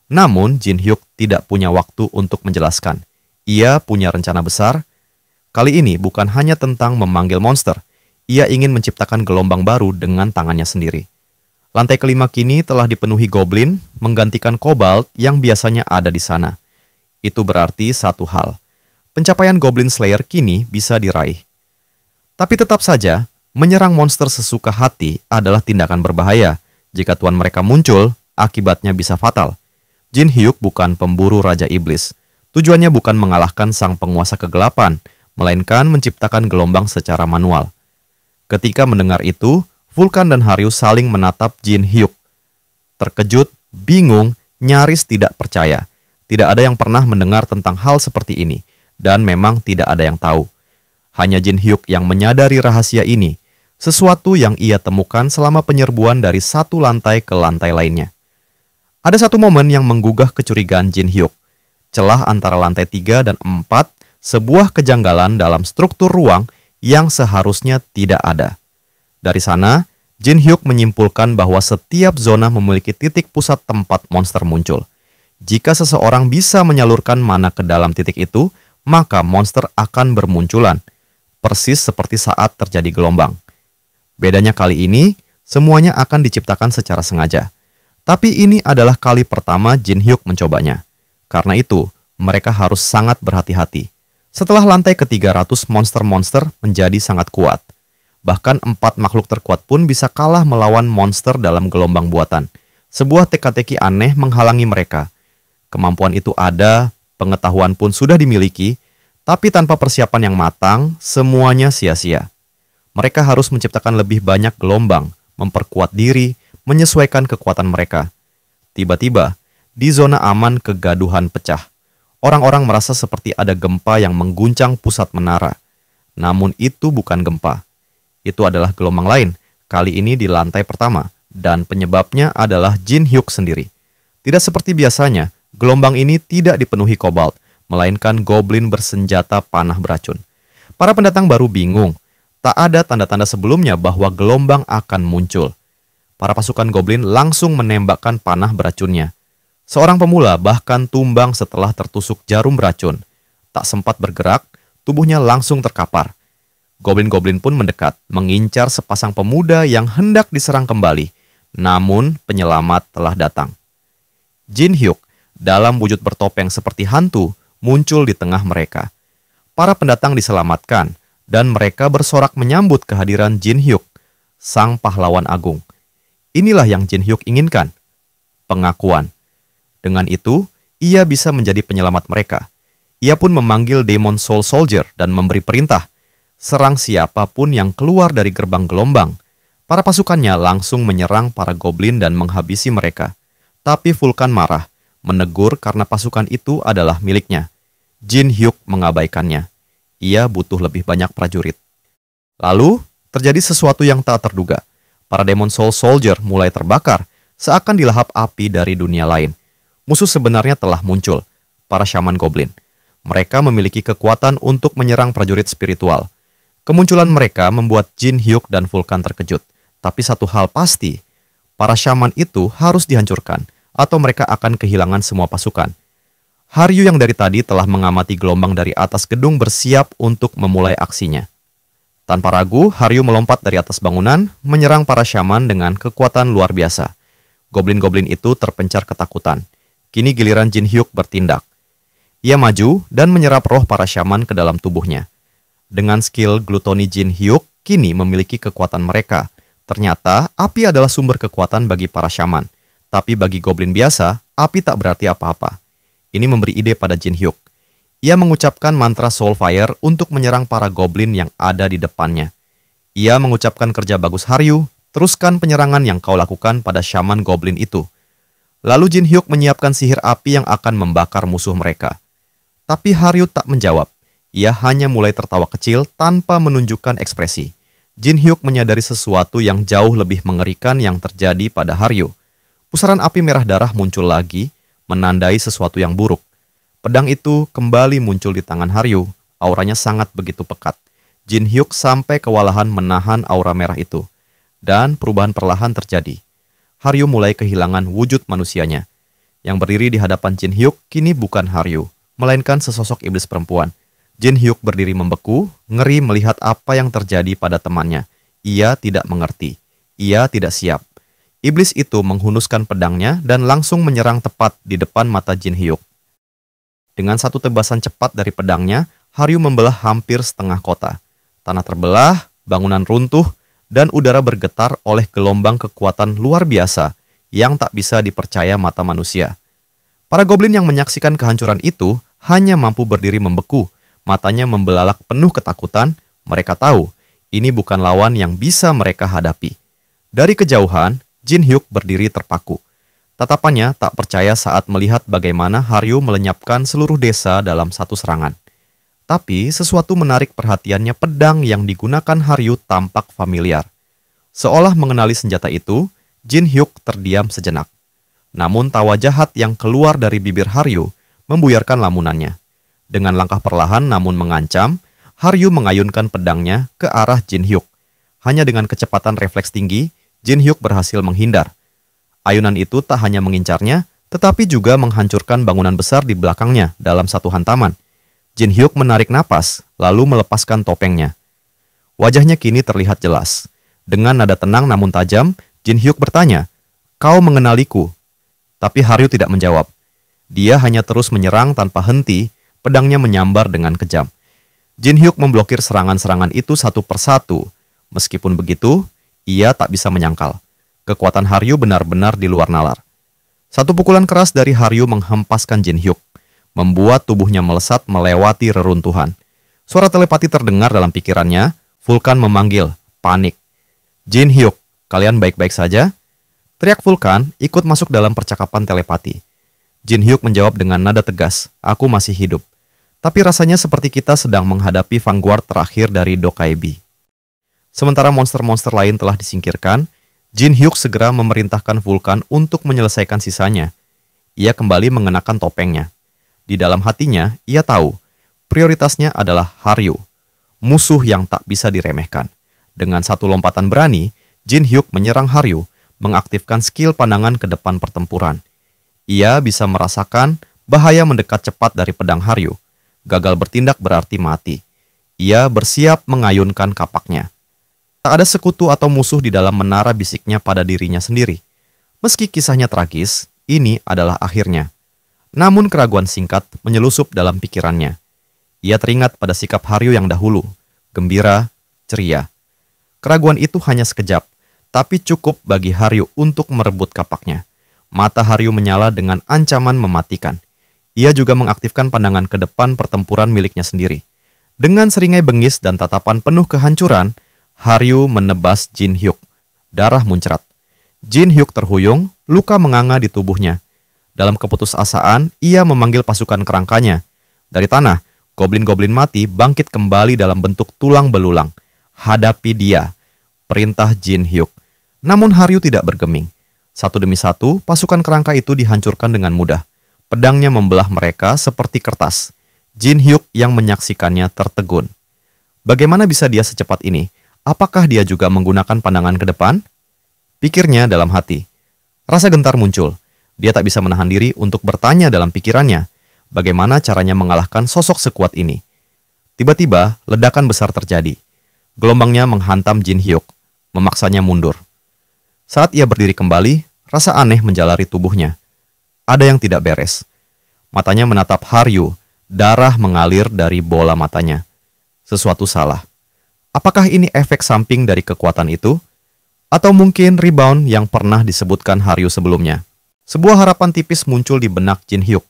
Namun, Jin Hyuk tidak punya waktu untuk menjelaskan. Ia punya rencana besar. Kali ini bukan hanya tentang memanggil monster. Ia ingin menciptakan gelombang baru dengan tangannya sendiri. Lantai kelima kini telah dipenuhi goblin, menggantikan Kobalt yang biasanya ada di sana. Itu berarti satu hal. Pencapaian Goblin Slayer kini bisa diraih. Tapi tetap saja, menyerang monster sesuka hati adalah tindakan berbahaya. Jika tuan mereka muncul, akibatnya bisa fatal. Jin Hyuk bukan pemburu Raja Iblis. Tujuannya bukan mengalahkan sang penguasa kegelapan, melainkan menciptakan gelombang secara manual. Ketika mendengar itu, Vulkan dan Haryu saling menatap Jin Hyuk. Terkejut, bingung, nyaris tidak percaya. Tidak ada yang pernah mendengar tentang hal seperti ini, dan memang tidak ada yang tahu. Hanya Jin Hyuk yang menyadari rahasia ini, sesuatu yang ia temukan selama penyerbuan dari satu lantai ke lantai lainnya. Ada satu momen yang menggugah kecurigaan Jin Hyuk. Celah antara lantai 3 dan 4, sebuah kejanggalan dalam struktur ruang yang seharusnya tidak ada. Dari sana, Jin Hyuk menyimpulkan bahwa setiap zona memiliki titik pusat tempat monster muncul. Jika seseorang bisa menyalurkan mana ke dalam titik itu, maka monster akan bermunculan, persis seperti saat terjadi gelombang. Bedanya kali ini, semuanya akan diciptakan secara sengaja. Tapi ini adalah kali pertama Jin Hyuk mencobanya. Karena itu, mereka harus sangat berhati-hati. Setelah lantai ke-300 monster-monster menjadi sangat kuat. Bahkan 4 makhluk terkuat pun bisa kalah melawan monster dalam gelombang buatan. Sebuah teka-teki aneh menghalangi mereka. Kemampuan itu ada, pengetahuan pun sudah dimiliki, tapi tanpa persiapan yang matang, semuanya sia-sia. Mereka harus menciptakan lebih banyak gelombang, memperkuat diri, menyesuaikan kekuatan mereka. Tiba-tiba, di zona aman kegaduhan pecah. Orang-orang merasa seperti ada gempa yang mengguncang pusat menara. Namun itu bukan gempa. Itu adalah gelombang lain, kali ini di lantai pertama, dan penyebabnya adalah Jin Hyuk sendiri. Tidak seperti biasanya, gelombang ini tidak dipenuhi Cobalt, melainkan goblin bersenjata panah beracun. Para pendatang baru bingung. Tak ada tanda-tanda sebelumnya bahwa gelombang akan muncul. Para pasukan goblin langsung menembakkan panah beracunnya. Seorang pemula bahkan tumbang setelah tertusuk jarum beracun. Tak sempat bergerak, tubuhnya langsung terkapar. Goblin-goblin pun mendekat, mengincar sepasang pemuda yang hendak diserang kembali. Namun, penyelamat telah datang. Jin Hyuk, dalam wujud bertopeng seperti hantu, muncul di tengah mereka. Para pendatang diselamatkan, dan mereka bersorak menyambut kehadiran Jin Hyuk, sang pahlawan agung. Inilah yang Jin Hyuk inginkan, pengakuan. Dengan itu, ia bisa menjadi penyelamat mereka. Ia pun memanggil Demon Soul Soldier dan memberi perintah, serang siapapun yang keluar dari gerbang gelombang. Para pasukannya langsung menyerang para goblin dan menghabisi mereka. Tapi Vulkan marah, menegur karena pasukan itu adalah miliknya. Jin Hyuk mengabaikannya. Ia butuh lebih banyak prajurit. Lalu, terjadi sesuatu yang tak terduga. Para Demon Soul Soldier mulai terbakar, seakan dilahap api dari dunia lain. Musuh sebenarnya telah muncul, para Shaman Goblin. Mereka memiliki kekuatan untuk menyerang prajurit spiritual. Kemunculan mereka membuat Jin Hyuk dan Vulkan terkejut. Tapi satu hal pasti, para Shaman itu harus dihancurkan, atau mereka akan kehilangan semua pasukan. Haryu yang dari tadi telah mengamati gelombang dari atas gedung bersiap untuk memulai aksinya. Tanpa ragu, Haryu melompat dari atas bangunan, menyerang para Shaman dengan kekuatan luar biasa. Goblin-goblin itu terpencar ketakutan. Kini giliran Jin Hyuk bertindak. Ia maju dan menyerap roh para Shaman ke dalam tubuhnya. Dengan skill glutoni Jin Hyuk, kini memiliki kekuatan mereka. Ternyata, api adalah sumber kekuatan bagi para Shaman. Tapi bagi goblin biasa, api tak berarti apa-apa. Ini memberi ide pada Jin Hyuk. Ia mengucapkan mantra Soul Fire untuk menyerang para goblin yang ada di depannya. Ia mengucapkan kerja bagus Haryu, teruskan penyerangan yang kau lakukan pada Shaman Goblin itu. Lalu Jin Hyuk menyiapkan sihir api yang akan membakar musuh mereka. Tapi Haryu tak menjawab. Ia hanya mulai tertawa kecil tanpa menunjukkan ekspresi. Jin Hyuk menyadari sesuatu yang jauh lebih mengerikan yang terjadi pada Haryu. Pusaran api merah darah muncul lagi, menandai sesuatu yang buruk. Pedang itu kembali muncul di tangan Haryu. Auranya sangat begitu pekat. Jin Hyuk sampai kewalahan menahan aura merah itu. Dan perubahan perlahan terjadi. Haryu mulai kehilangan wujud manusianya. Yang berdiri di hadapan Jin Hyuk kini bukan Haryu, melainkan sesosok iblis perempuan. Jin Hyuk berdiri membeku, ngeri melihat apa yang terjadi pada temannya. Ia tidak mengerti. Ia tidak siap. Iblis itu menghunuskan pedangnya dan langsung menyerang tepat di depan mata Jin Hyuk. Dengan satu tebasan cepat dari pedangnya, Haryu membelah hampir setengah kota. Tanah terbelah, bangunan runtuh, dan udara bergetar oleh gelombang kekuatan luar biasa yang tak bisa dipercaya mata manusia. Para goblin yang menyaksikan kehancuran itu hanya mampu berdiri membeku, matanya membelalak penuh ketakutan. Mereka tahu ini bukan lawan yang bisa mereka hadapi. Dari kejauhan, Jin Hyuk berdiri terpaku. Tatapannya tak percaya saat melihat bagaimana Haryu melenyapkan seluruh desa dalam satu serangan. Tapi sesuatu menarik perhatiannya. Pedang yang digunakan Haryu tampak familiar. Seolah mengenali senjata itu, Jin Hyuk terdiam sejenak. Namun tawa jahat yang keluar dari bibir Haryu membuyarkan lamunannya. Dengan langkah perlahan namun mengancam, Haryu mengayunkan pedangnya ke arah Jin Hyuk. Hanya dengan kecepatan refleks tinggi, Jin Hyuk berhasil menghindar. Ayunan itu tak hanya mengincarnya, tetapi juga menghancurkan bangunan besar di belakangnya dalam satu hantaman. Jin Hyuk menarik napas, lalu melepaskan topengnya. Wajahnya kini terlihat jelas. Dengan nada tenang namun tajam, Jin Hyuk bertanya, "Kau mengenaliku?" Tapi Haryu tidak menjawab. Dia hanya terus menyerang tanpa henti, pedangnya menyambar dengan kejam. Jin Hyuk memblokir serangan-serangan itu satu persatu. Meskipun begitu, ia tak bisa menyangkal. Kekuatan Haryu benar-benar di luar nalar. Satu pukulan keras dari Haryu menghempaskan Jin Hyuk, membuat tubuhnya melesat melewati reruntuhan. Suara telepati terdengar dalam pikirannya. Vulkan memanggil, panik. "Jin Hyuk, kalian baik-baik saja?" Teriak Vulkan ikut masuk dalam percakapan telepati. Jin Hyuk menjawab dengan nada tegas, "Aku masih hidup." Tapi rasanya seperti kita sedang menghadapi vanguard terakhir dari Dokaibi. Sementara monster-monster lain telah disingkirkan, Jin Hyuk segera memerintahkan Vulkan untuk menyelesaikan sisanya. Ia kembali mengenakan topengnya. Di dalam hatinya, ia tahu, prioritasnya adalah Haryu, musuh yang tak bisa diremehkan. Dengan satu lompatan berani, Jin Hyuk menyerang Haryu, mengaktifkan skill pandangan ke depan pertempuran. Ia bisa merasakan bahaya mendekat cepat dari pedang Haryu. Gagal bertindak berarti mati. Ia bersiap mengayunkan kapaknya. Tak ada sekutu atau musuh di dalam menara bisiknya pada dirinya sendiri. Meski kisahnya tragis, ini adalah akhirnya. Namun keraguan singkat menyelusup dalam pikirannya. Ia teringat pada sikap Haryu yang dahulu, gembira, ceria. Keraguan itu hanya sekejap, tapi cukup bagi Haryu untuk merebut kapaknya. Mata Haryu menyala dengan ancaman mematikan. Ia juga mengaktifkan pandangan ke depan pertempuran miliknya sendiri. Dengan seringai bengis dan tatapan penuh kehancuran, Haryu menebas Jin Hyuk. Darah muncrat. Jin Hyuk terhuyung, luka menganga di tubuhnya. Dalam keputusasaan, ia memanggil pasukan kerangkanya. Dari tanah, goblin-goblin mati bangkit kembali dalam bentuk tulang belulang. "Hadapi dia," perintah Jin Hyuk. Namun Haryu tidak bergeming. Satu demi satu, pasukan kerangka itu dihancurkan dengan mudah. Pedangnya membelah mereka seperti kertas. Jin Hyuk yang menyaksikannya tertegun. Bagaimana bisa dia secepat ini? Apakah dia juga menggunakan pandangan ke depan? Pikirnya dalam hati. Rasa gentar muncul. Dia tak bisa menahan diri untuk bertanya dalam pikirannya, bagaimana caranya mengalahkan sosok sekuat ini. Tiba-tiba, ledakan besar terjadi. Gelombangnya menghantam Jin Hyuk, memaksanya mundur. Saat ia berdiri kembali, rasa aneh menjalari tubuhnya. Ada yang tidak beres. Matanya menatap Haryu, darah mengalir dari bola matanya. Sesuatu salah. Apakah ini efek samping dari kekuatan itu? Atau mungkin rebound yang pernah disebutkan Haryu sebelumnya? Sebuah harapan tipis muncul di benak Jin Hyuk.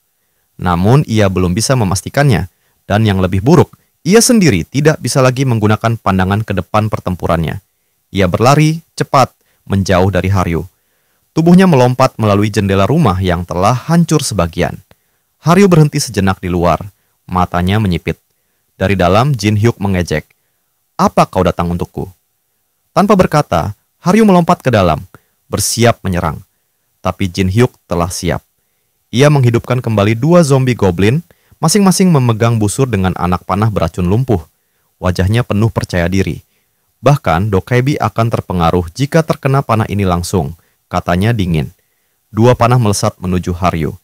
Namun ia belum bisa memastikannya. Dan yang lebih buruk, ia sendiri tidak bisa lagi menggunakan pandangan ke depan pertempurannya. Ia berlari cepat menjauh dari Haryu. Tubuhnya melompat melalui jendela rumah yang telah hancur sebagian. Haryu berhenti sejenak di luar. Matanya menyipit. Dari dalam, Jin Hyuk mengejek. "Apa kau datang untukku?" Tanpa berkata, Haryu melompat ke dalam, bersiap menyerang. Tapi Jin Hyuk telah siap. Ia menghidupkan kembali dua zombie goblin, masing-masing memegang busur dengan anak panah beracun lumpuh. Wajahnya penuh percaya diri. Bahkan Dokaibi akan terpengaruh jika terkena panah ini langsung, katanya dingin. Dua panah melesat menuju Haryu.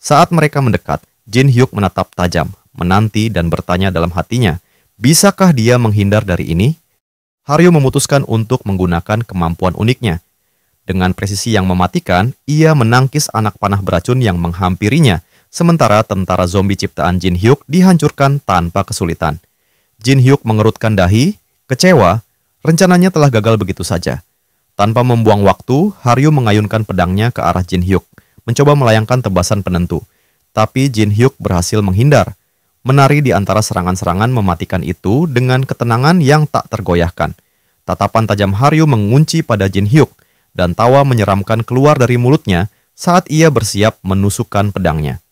Saat mereka mendekat, Jin Hyuk menatap tajam, menanti dan bertanya dalam hatinya, bisakah dia menghindar dari ini? Haryu memutuskan untuk menggunakan kemampuan uniknya. Dengan presisi yang mematikan, ia menangkis anak panah beracun yang menghampirinya, sementara tentara zombie ciptaan Jin Hyuk dihancurkan tanpa kesulitan. Jin Hyuk mengerutkan dahi, kecewa, rencananya telah gagal begitu saja. Tanpa membuang waktu, Haryu mengayunkan pedangnya ke arah Jin Hyuk, mencoba melayangkan tebasan penentu. Tapi Jin Hyuk berhasil menghindar, menari di antara serangan-serangan mematikan itu dengan ketenangan yang tak tergoyahkan. Tatapan tajam Haryu mengunci pada Jin Hyuk, dan tawa menyeramkan keluar dari mulutnya saat ia bersiap menusukkan pedangnya.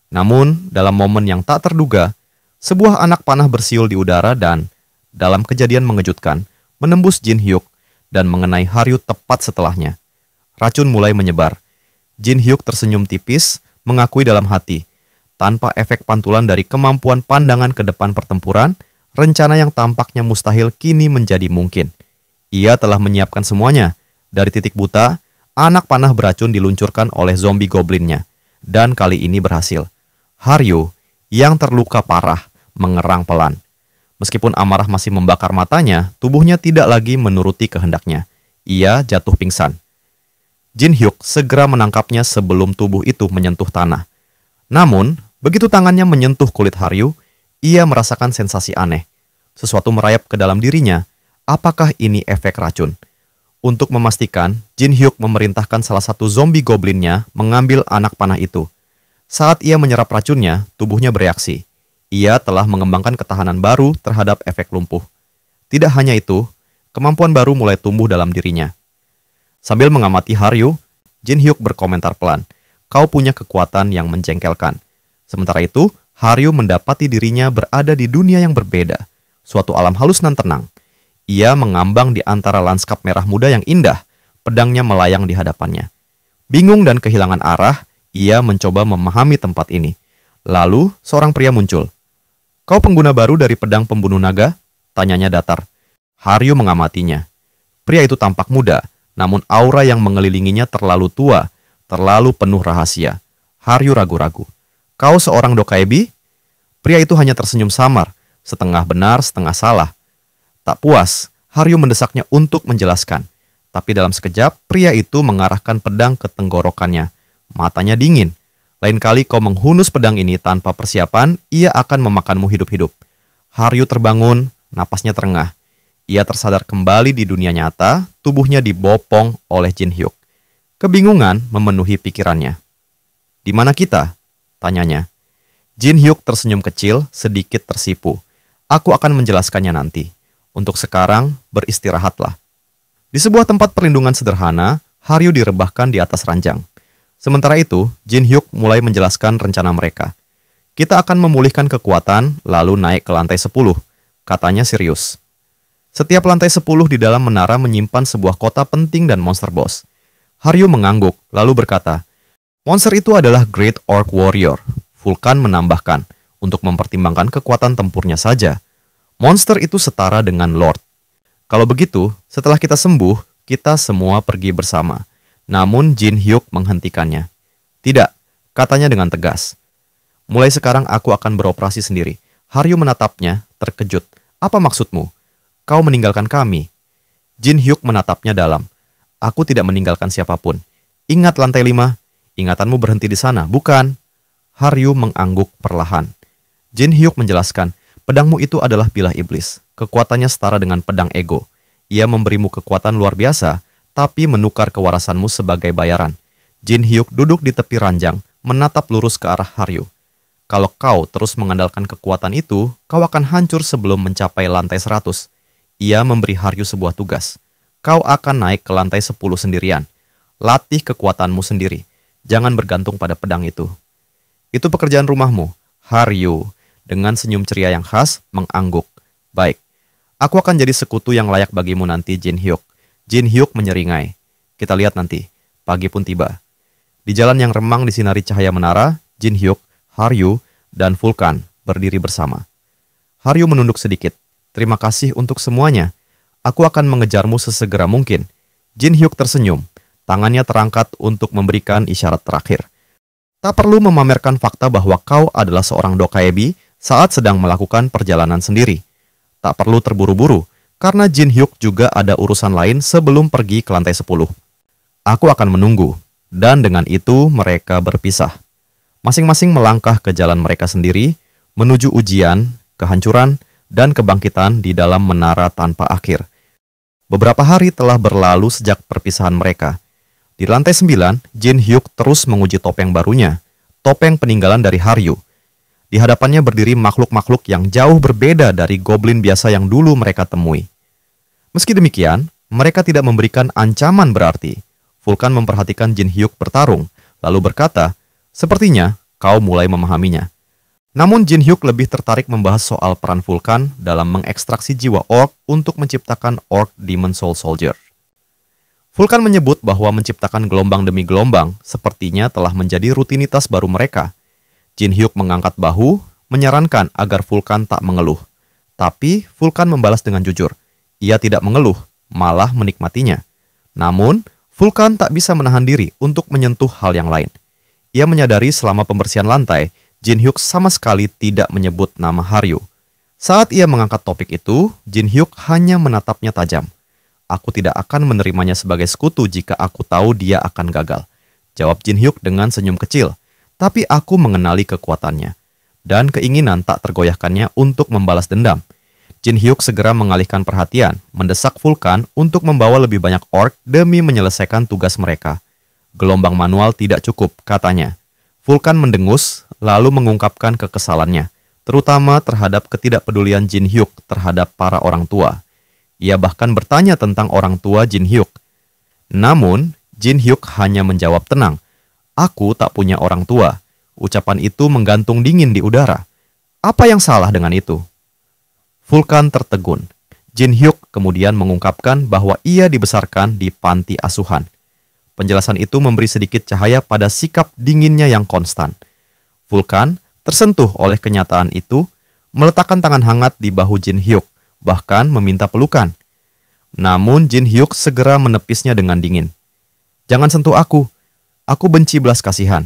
Namun, dalam momen yang tak terduga, sebuah anak panah bersiul di udara dan, dalam kejadian mengejutkan, menembus Jin Hyuk dan mengenai Haryu tepat setelahnya. Racun mulai menyebar. Jin Hyuk tersenyum tipis, mengakui dalam hati, tanpa efek pantulan dari kemampuan pandangan ke depan pertempuran, rencana yang tampaknya mustahil kini menjadi mungkin. Ia telah menyiapkan semuanya. Dari titik buta, anak panah beracun diluncurkan oleh zombie goblinnya. Dan kali ini berhasil. Haryu, yang terluka parah, mengerang pelan. Meskipun amarah masih membakar matanya, tubuhnya tidak lagi menuruti kehendaknya. Ia jatuh pingsan. Jin Hyuk segera menangkapnya sebelum tubuh itu menyentuh tanah. Namun, begitu tangannya menyentuh kulit Haryu, ia merasakan sensasi aneh. Sesuatu merayap ke dalam dirinya. Apakah ini efek racun? Untuk memastikan, Jin Hyuk memerintahkan salah satu zombie goblinnya mengambil anak panah itu. Saat ia menyerap racunnya, tubuhnya bereaksi. Ia telah mengembangkan ketahanan baru terhadap efek lumpuh. Tidak hanya itu, kemampuan baru mulai tumbuh dalam dirinya. Sambil mengamati Haryu, Jin Hyuk berkomentar pelan, "Kau punya kekuatan yang menjengkelkan." Sementara itu, Haryu mendapati dirinya berada di dunia yang berbeda, suatu alam halus dan tenang. Ia mengambang di antara lanskap merah muda yang indah, pedangnya melayang di hadapannya. Bingung dan kehilangan arah, ia mencoba memahami tempat ini. Lalu, seorang pria muncul. "Kau pengguna baru dari pedang pembunuh naga?" tanyanya datar. Haryu mengamatinya. Pria itu tampak muda, namun aura yang mengelilinginya terlalu tua, terlalu penuh rahasia. Haryu ragu-ragu. "Kau seorang Dokaebi?" Pria itu hanya tersenyum samar, setengah benar, setengah salah. Tak puas, Haryu mendesaknya untuk menjelaskan. Tapi dalam sekejap, pria itu mengarahkan pedang ke tenggorokannya. Matanya dingin. "Lain kali kau menghunus pedang ini tanpa persiapan, ia akan memakanmu hidup-hidup." Haryu terbangun, napasnya terengah. Ia tersadar kembali di dunia nyata, tubuhnya dibopong oleh Jin Hyuk. Kebingungan memenuhi pikirannya. "Di mana kita?" tanyanya. Jin Hyuk tersenyum kecil, sedikit tersipu. "Aku akan menjelaskannya nanti. Untuk sekarang, beristirahatlah." Di sebuah tempat perlindungan sederhana, Haryu direbahkan di atas ranjang. Sementara itu, Jin Hyuk mulai menjelaskan rencana mereka. "Kita akan memulihkan kekuatan, lalu naik ke lantai 10, katanya serius. Setiap lantai 10 di dalam menara menyimpan sebuah kota penting dan monster boss. Haryu mengangguk, lalu berkata, "Monster itu adalah Great Orc Warrior." Vulkan menambahkan, "Untuk mempertimbangkan kekuatan tempurnya saja. Monster itu setara dengan Lord. Kalau begitu, setelah kita sembuh, kita semua pergi bersama." Namun Jin Hyuk menghentikannya. "Tidak," katanya dengan tegas. "Mulai sekarang aku akan beroperasi sendiri." Haryu menatapnya, terkejut. "Apa maksudmu? Kau meninggalkan kami?" Jin Hyuk menatapnya dalam. "Aku tidak meninggalkan siapapun. Ingat lantai 5, ingatanmu berhenti di sana, bukan?" Haryu mengangguk perlahan. Jin Hyuk menjelaskan, "Pedangmu itu adalah bilah iblis. Kekuatannya setara dengan pedang ego. Ia memberimu kekuatan luar biasa, tapi menukar kewarasanmu sebagai bayaran." Jin Hyuk duduk di tepi ranjang, menatap lurus ke arah Haryu. "Kalau kau terus mengandalkan kekuatan itu, kau akan hancur sebelum mencapai lantai 100. Ia memberi Haryu sebuah tugas. "Kau akan naik ke lantai 10 sendirian. Latih kekuatanmu sendiri. Jangan bergantung pada pedang itu." "Itu pekerjaan rumahmu." Haryu, dengan senyum ceria yang khas, mengangguk. "Baik, aku akan jadi sekutu yang layak bagimu nanti, Jin Hyuk." Jin Hyuk menyeringai. "Kita lihat nanti." Pagi pun tiba. Di jalan yang remang disinari cahaya menara, Jin Hyuk, Haryu, dan Vulkan berdiri bersama. Haryu menunduk sedikit. "Terima kasih untuk semuanya. Aku akan mengejarmu sesegera mungkin." Jin Hyuk tersenyum. Tangannya terangkat untuk memberikan isyarat terakhir. "Tak perlu memamerkan fakta bahwa kau adalah seorang Dokaebi saat sedang melakukan perjalanan sendiri. Tak perlu terburu-buru, karena Jin Hyuk juga ada urusan lain sebelum pergi ke lantai 10. Aku akan menunggu." Dan dengan itu mereka berpisah. Masing-masing melangkah ke jalan mereka sendiri, menuju ujian, kehancuran, dan kebangkitan di dalam menara tanpa akhir. Beberapa hari telah berlalu sejak perpisahan mereka. Di lantai 9, Jin Hyuk terus menguji topeng barunya, topeng peninggalan dari Haryu. Di hadapannya berdiri makhluk-makhluk yang jauh berbeda dari goblin biasa yang dulu mereka temui. Meski demikian, mereka tidak memberikan ancaman berarti. Vulkan memperhatikan Jin Hyuk bertarung, lalu berkata, "Sepertinya kau mulai memahaminya." Namun Jin Hyuk lebih tertarik membahas soal peran Vulkan dalam mengekstraksi jiwa orc untuk menciptakan Orc Demon Soul Soldier. Vulkan menyebut bahwa menciptakan gelombang demi gelombang sepertinya telah menjadi rutinitas baru mereka. Jin Hyuk mengangkat bahu, menyarankan agar Vulkan tak mengeluh. Tapi Vulkan membalas dengan jujur. Ia tidak mengeluh, malah menikmatinya. Namun, Vulkan tak bisa menahan diri untuk menyentuh hal yang lain. Ia menyadari selama pembersihan lantai, Jin Hyuk sama sekali tidak menyebut nama Haryu. Saat ia mengangkat topik itu, Jin Hyuk hanya menatapnya tajam. Aku tidak akan menerimanya sebagai sekutu jika aku tahu dia akan gagal. Jawab Jin Hyuk dengan senyum kecil, tapi aku mengenali kekuatannya dan keinginan tak tergoyahkannya untuk membalas dendam. Jin Hyuk segera mengalihkan perhatian, mendesak Vulkan untuk membawa lebih banyak orc demi menyelesaikan tugas mereka. Gelombang manual tidak cukup, katanya. Vulkan mendengus, lalu mengungkapkan kekesalannya, terutama terhadap ketidakpedulian Jin Hyuk terhadap para orang tua. Ia bahkan bertanya tentang orang tua Jin Hyuk. Namun, Jin Hyuk hanya menjawab tenang, "Aku tak punya orang tua." Ucapan itu menggantung dingin di udara. Apa yang salah dengan itu? Vulkan tertegun. Jin Hyuk kemudian mengungkapkan bahwa ia dibesarkan di panti asuhan. Penjelasan itu memberi sedikit cahaya pada sikap dinginnya yang konstan. Vulkan, tersentuh oleh kenyataan itu, meletakkan tangan hangat di bahu Jin Hyuk, bahkan meminta pelukan. Namun Jin Hyuk segera menepisnya dengan dingin. "Jangan sentuh aku benci belas kasihan."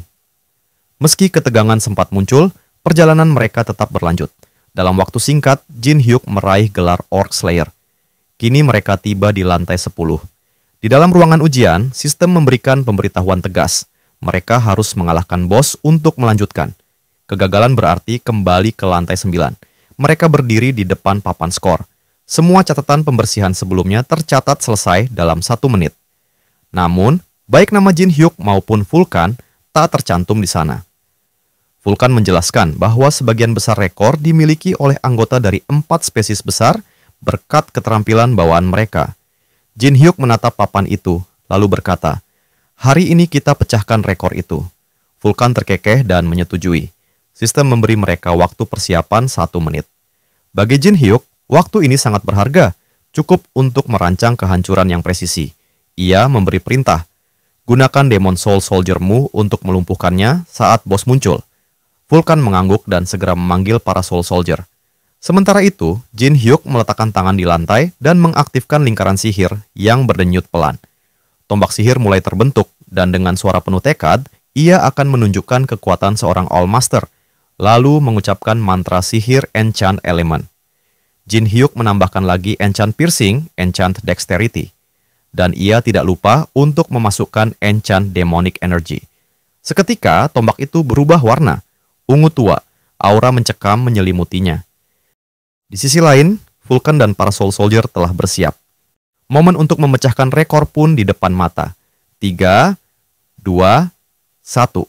Meski ketegangan sempat muncul, perjalanan mereka tetap berlanjut. Dalam waktu singkat, Jin Hyuk meraih gelar Orc Slayer. Kini mereka tiba di lantai 10. Di dalam ruangan ujian, sistem memberikan pemberitahuan tegas. Mereka harus mengalahkan bos untuk melanjutkan. Kegagalan berarti kembali ke lantai 9. Mereka berdiri di depan papan skor. Semua catatan pembersihan sebelumnya tercatat selesai dalam 1 menit. Namun, baik nama Jin Hyuk maupun Vulkan tak tercantum di sana. Vulkan menjelaskan bahwa sebagian besar rekor dimiliki oleh anggota dari 4 spesies besar berkat keterampilan bawaan mereka. Jin Hyuk menatap papan itu, lalu berkata, "Hari ini kita pecahkan rekor itu." Vulkan terkekeh dan menyetujui. Sistem memberi mereka waktu persiapan 1 menit. Bagi Jin Hyuk, waktu ini sangat berharga, cukup untuk merancang kehancuran yang presisi. Ia memberi perintah, "Gunakan Demon Soul Soldier-mu untuk melumpuhkannya saat bos muncul." Vulkan mengangguk dan segera memanggil para Soul Soldier. Sementara itu, Jin Hyuk meletakkan tangan di lantai dan mengaktifkan lingkaran sihir yang berdenyut pelan. Tombak sihir mulai terbentuk dan dengan suara penuh tekad, ia akan menunjukkan kekuatan seorang All Master, lalu mengucapkan mantra sihir Enchant Element. Jin Hyuk menambahkan lagi Enchant Piercing, Enchant Dexterity. Dan ia tidak lupa untuk memasukkan Enchant Demonic Energy. Seketika, tombak itu berubah warna, ungu tua, aura mencekam menyelimutinya. Di sisi lain, Vulkan dan para Soul Soldier telah bersiap. Momen untuk memecahkan rekor pun di depan mata. 3, 2, 1.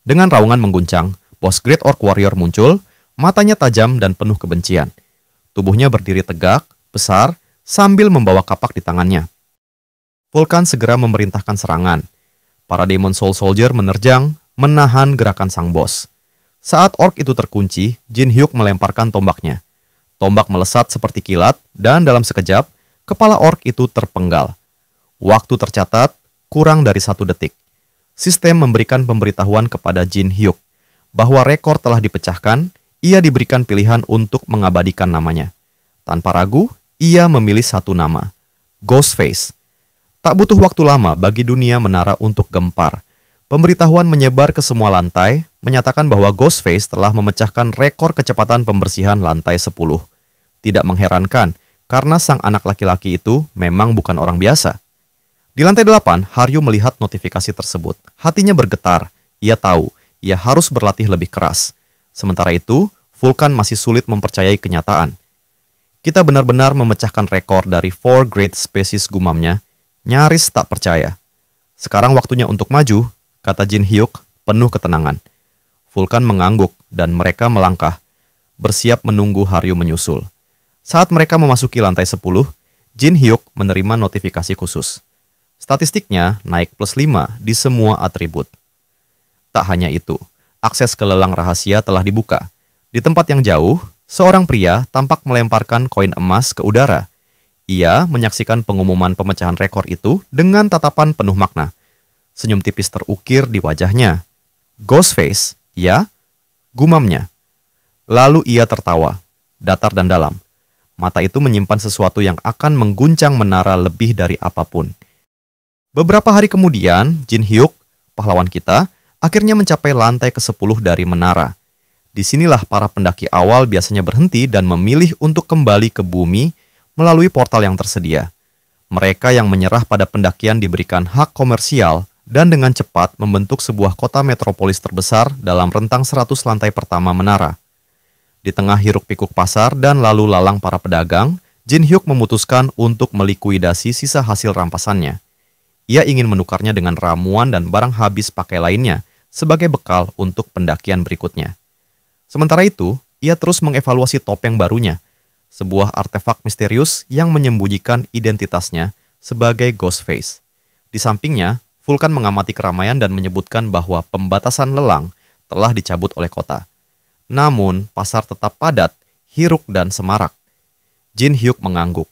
Dengan raungan mengguncang, bos Great Orc Warrior muncul, matanya tajam dan penuh kebencian. Tubuhnya berdiri tegak, besar, sambil membawa kapak di tangannya. Vulkan segera memerintahkan serangan. Para Demon Soul Soldier menerjang, menahan gerakan sang bos. Saat orc itu terkunci, Jin Hyuk melemparkan tombaknya. Tombak melesat seperti kilat, dan dalam sekejap, kepala orc itu terpenggal. Waktu tercatat, kurang dari 1 detik. Sistem memberikan pemberitahuan kepada Jin Hyuk bahwa rekor telah dipecahkan, ia diberikan pilihan untuk mengabadikan namanya. Tanpa ragu, ia memilih 1 nama, Ghostface. Tak butuh waktu lama bagi dunia menara untuk gempar. Pemberitahuan menyebar ke semua lantai, menyatakan bahwa Ghostface telah memecahkan rekor kecepatan pembersihan lantai 10. Tidak mengherankan, karena sang anak laki-laki itu memang bukan orang biasa. Di lantai 8, Haryu melihat notifikasi tersebut. Hatinya bergetar. Ia tahu, ia harus berlatih lebih keras. Sementara itu, Vulkan masih sulit mempercayai kenyataan. "Kita benar-benar memecahkan rekor dari 4 great species," gumamnya. Nyaris tak percaya. "Sekarang waktunya untuk maju," kata Jin Hyuk, penuh ketenangan. Vulkan mengangguk dan mereka melangkah, bersiap menunggu Haryu menyusul. Saat mereka memasuki lantai 10, Jin Hyuk menerima notifikasi khusus. Statistiknya naik +5 di semua atribut. Tak hanya itu, akses ke lelang rahasia telah dibuka. Di tempat yang jauh, seorang pria tampak melemparkan koin emas ke udara. Ia menyaksikan pengumuman pemecahan rekor itu dengan tatapan penuh makna. Senyum tipis terukir di wajahnya. "Ghostface, ya?" gumamnya. Lalu ia tertawa, datar dan dalam. Mata itu menyimpan sesuatu yang akan mengguncang menara lebih dari apapun. Beberapa hari kemudian, Jin Hyuk, pahlawan kita, akhirnya mencapai lantai ke-10 dari menara. Disinilah para pendaki awal biasanya berhenti dan memilih untuk kembali ke bumi melalui portal yang tersedia. Mereka yang menyerah pada pendakian diberikan hak komersial dan dengan cepat membentuk sebuah kota metropolis terbesar dalam rentang 100 lantai pertama menara. Di tengah hiruk-pikuk pasar dan lalu lalang para pedagang, Jin Hyuk memutuskan untuk melikuidasi sisa hasil rampasannya. Ia ingin menukarnya dengan ramuan dan barang habis pakai lainnya sebagai bekal untuk pendakian berikutnya. Sementara itu, ia terus mengevaluasi topeng barunya, sebuah artefak misterius yang menyembunyikan identitasnya sebagai Ghostface. Di sampingnya, Vulkan mengamati keramaian dan menyebutkan bahwa pembatasan lelang telah dicabut oleh kota. Namun, pasar tetap padat, hiruk dan semarak. Jin Hyuk mengangguk.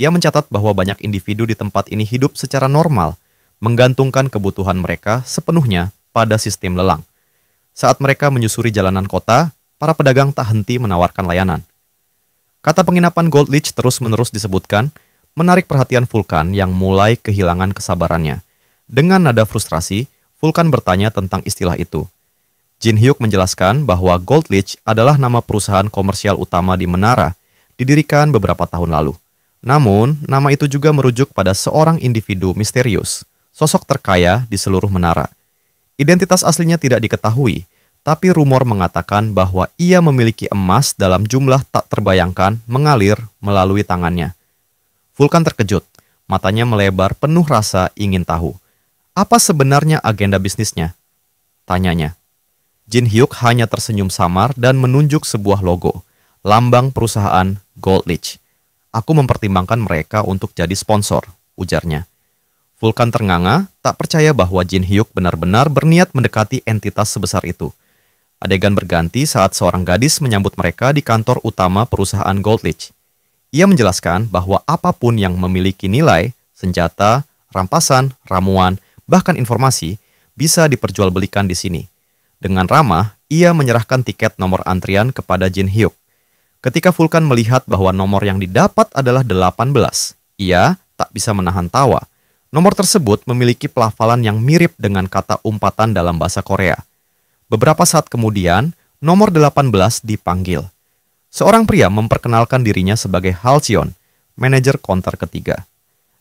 Ia mencatat bahwa banyak individu di tempat ini hidup secara normal, menggantungkan kebutuhan mereka sepenuhnya pada sistem lelang. Saat mereka menyusuri jalanan kota, para pedagang tak henti menawarkan layanan. Kata penginapan Gold Leach terus-menerus disebutkan, menarik perhatian Vulkan yang mulai kehilangan kesabarannya. Dengan nada frustrasi, Vulkan bertanya tentang istilah itu. Jin Hyuk menjelaskan bahwa Gold Leach adalah nama perusahaan komersial utama di menara, didirikan beberapa tahun lalu. Namun, nama itu juga merujuk pada seorang individu misterius, sosok terkaya di seluruh menara. Identitas aslinya tidak diketahui, tapi rumor mengatakan bahwa ia memiliki emas dalam jumlah tak terbayangkan mengalir melalui tangannya. Vulkan terkejut, matanya melebar penuh rasa ingin tahu. Apa sebenarnya agenda bisnisnya? Tanyanya. Jin Hyuk hanya tersenyum samar dan menunjuk sebuah logo, lambang perusahaan Gold Leach. Aku mempertimbangkan mereka untuk jadi sponsor, ujarnya. Vulkan ternganga, tak percaya bahwa Jin Hyuk benar-benar berniat mendekati entitas sebesar itu. Adegan berganti saat seorang gadis menyambut mereka di kantor utama perusahaan Gold Leach. Ia menjelaskan bahwa apapun yang memiliki nilai, senjata, rampasan, ramuan, bahkan informasi, bisa diperjualbelikan di sini. Dengan ramah, ia menyerahkan tiket nomor antrian kepada Jin Hyuk. Ketika Vulkan melihat bahwa nomor yang didapat adalah 18, ia tak bisa menahan tawa. Nomor tersebut memiliki pelafalan yang mirip dengan kata umpatan dalam bahasa Korea. Beberapa saat kemudian, nomor 18 dipanggil. Seorang pria memperkenalkan dirinya sebagai Halcyon, manajer konter ketiga.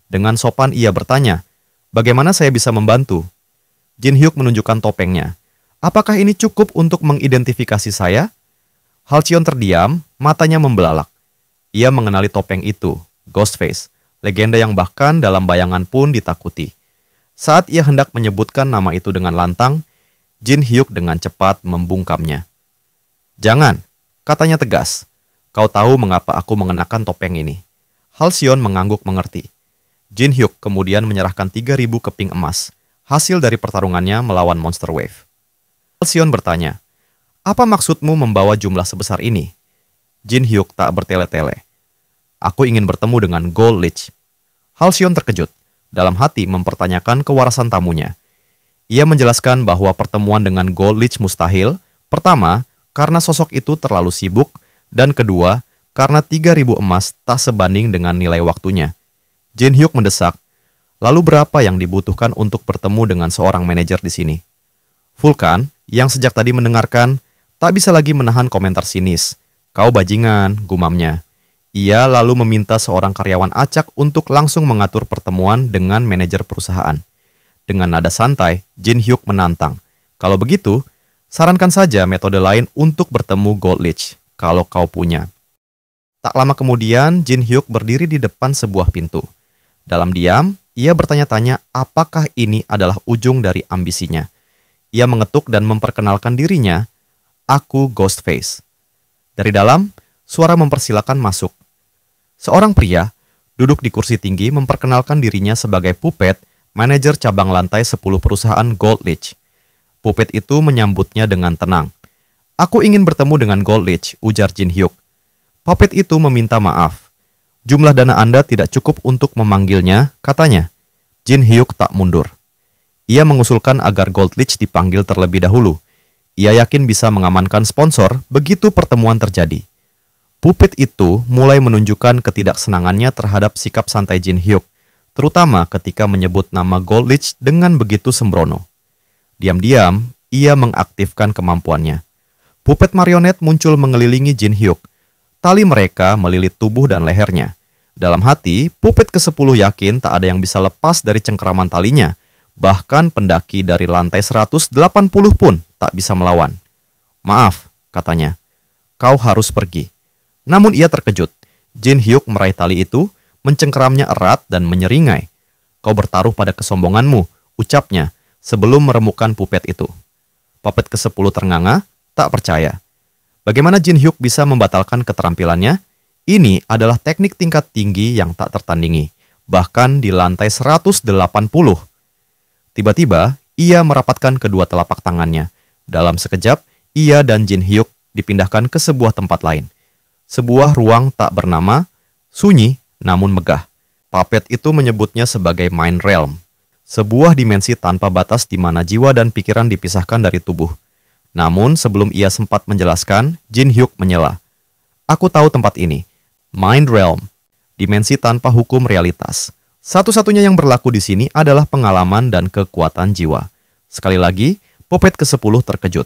Dengan sopan ia bertanya, "Bagaimana saya bisa membantu?" Jin Hyuk menunjukkan topengnya. "Apakah ini cukup untuk mengidentifikasi saya?" Halcyon terdiam, matanya membelalak. Ia mengenali topeng itu, Ghostface. Legenda yang bahkan dalam bayangan pun ditakuti. Saat ia hendak menyebutkan nama itu dengan lantang, Jin Hyuk dengan cepat membungkamnya. "Jangan," katanya tegas. "Kau tahu mengapa aku mengenakan topeng ini?" Halcyon mengangguk mengerti. Jin Hyuk kemudian menyerahkan 3.000 keping emas, hasil dari pertarungannya melawan Monster Wave. Halcyon bertanya, "Apa maksudmu membawa jumlah sebesar ini?" Jin Hyuk tak bertele-tele. "Aku ingin bertemu dengan Gold Leach." Halcyon terkejut, dalam hati mempertanyakan kewarasan tamunya. Ia menjelaskan bahwa pertemuan dengan Gold Leach mustahil, pertama, karena sosok itu terlalu sibuk, dan kedua, karena 3.000 emas tak sebanding dengan nilai waktunya. Jin Hyuk mendesak, "Lalu berapa yang dibutuhkan untuk bertemu dengan seorang manajer di sini?" Vulkan, yang sejak tadi mendengarkan, tak bisa lagi menahan komentar sinis. "Kau bajingan," gumamnya. Ia lalu meminta seorang karyawan acak untuk langsung mengatur pertemuan dengan manajer perusahaan. Dengan nada santai, Jin Hyuk menantang. "Kalau begitu, sarankan saja metode lain untuk bertemu Gold Leach, kalau kau punya." Tak lama kemudian, Jin Hyuk berdiri di depan sebuah pintu. Dalam diam, ia bertanya-tanya apakah ini adalah ujung dari ambisinya. Ia mengetuk dan memperkenalkan dirinya, "Aku Ghostface." Dari dalam, suara mempersilakan masuk. Seorang pria, duduk di kursi tinggi memperkenalkan dirinya sebagai Puppet, manajer cabang lantai 10 perusahaan Gold Leach. Puppet itu menyambutnya dengan tenang. "Aku ingin bertemu dengan Gold Leach," ujar Jin Hyuk. Puppet itu meminta maaf. "Jumlah dana Anda tidak cukup untuk memanggilnya," katanya. Jin Hyuk tak mundur. Ia mengusulkan agar Gold Leach dipanggil terlebih dahulu. Ia yakin bisa mengamankan sponsor begitu pertemuan terjadi. Puppet itu mulai menunjukkan ketidaksenangannya terhadap sikap santai Jin Hyuk, terutama ketika menyebut nama Gold Leach dengan begitu sembrono. Diam-diam, ia mengaktifkan kemampuannya. Puppet marionet muncul mengelilingi Jin Hyuk. Tali mereka melilit tubuh dan lehernya. Dalam hati, puppet ke-10 yakin tak ada yang bisa lepas dari cengkeraman talinya. Bahkan pendaki dari lantai 180 pun tak bisa melawan. "Maaf," katanya, "kau harus pergi." Namun ia terkejut. Jin Hyuk meraih tali itu, mencengkeramnya erat dan menyeringai. "Kau bertaruh pada kesombonganmu," ucapnya, sebelum meremukkan puppet itu. Puppet ke-10 ternganga, tak percaya. Bagaimana Jin Hyuk bisa membatalkan keterampilannya? Ini adalah teknik tingkat tinggi yang tak tertandingi, bahkan di lantai 180. Tiba-tiba, ia merapatkan kedua telapak tangannya. Dalam sekejap, ia dan Jin Hyuk dipindahkan ke sebuah tempat lain. Sebuah ruang tak bernama, sunyi namun megah. Puppet itu menyebutnya sebagai Mind Realm, sebuah dimensi tanpa batas di mana jiwa dan pikiran dipisahkan dari tubuh. Namun sebelum ia sempat menjelaskan, Jin Hyuk menyela. "Aku tahu tempat ini. Mind Realm, dimensi tanpa hukum realitas. Satu-satunya yang berlaku di sini adalah pengalaman dan kekuatan jiwa." Sekali lagi, puppet ke-10 terkejut.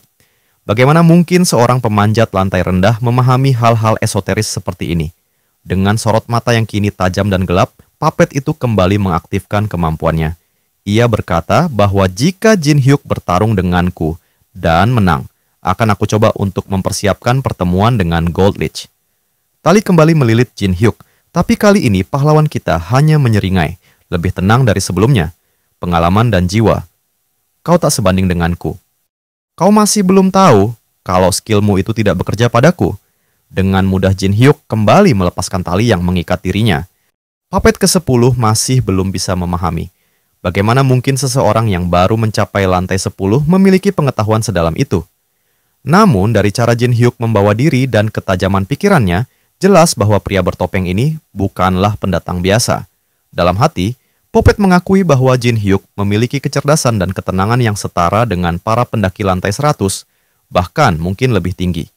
Bagaimana mungkin seorang pemanjat lantai rendah memahami hal-hal esoteris seperti ini? Dengan sorot mata yang kini tajam dan gelap, puppet itu kembali mengaktifkan kemampuannya. Ia berkata bahwa jika Jin Hyuk bertarung denganku dan menang, akan aku coba untuk mempersiapkan pertemuan dengan Gold Lich. Tali kembali melilit Jin Hyuk, tapi kali ini pahlawan kita hanya menyeringai, lebih tenang dari sebelumnya. "Pengalaman dan jiwa. Kau tak sebanding denganku. Kau masih belum tahu kalau skillmu itu tidak bekerja padaku." Dengan mudah Jin Hyuk kembali melepaskan tali yang mengikat dirinya. Puppet ke-10 masih belum bisa memahami. Bagaimana mungkin seseorang yang baru mencapai lantai 10 memiliki pengetahuan sedalam itu? Namun dari cara Jin Hyuk membawa diri dan ketajaman pikirannya, jelas bahwa pria bertopeng ini bukanlah pendatang biasa. Dalam hati, Puppet mengakui bahwa Jin Hyuk memiliki kecerdasan dan ketenangan yang setara dengan para pendaki lantai 100, bahkan mungkin lebih tinggi.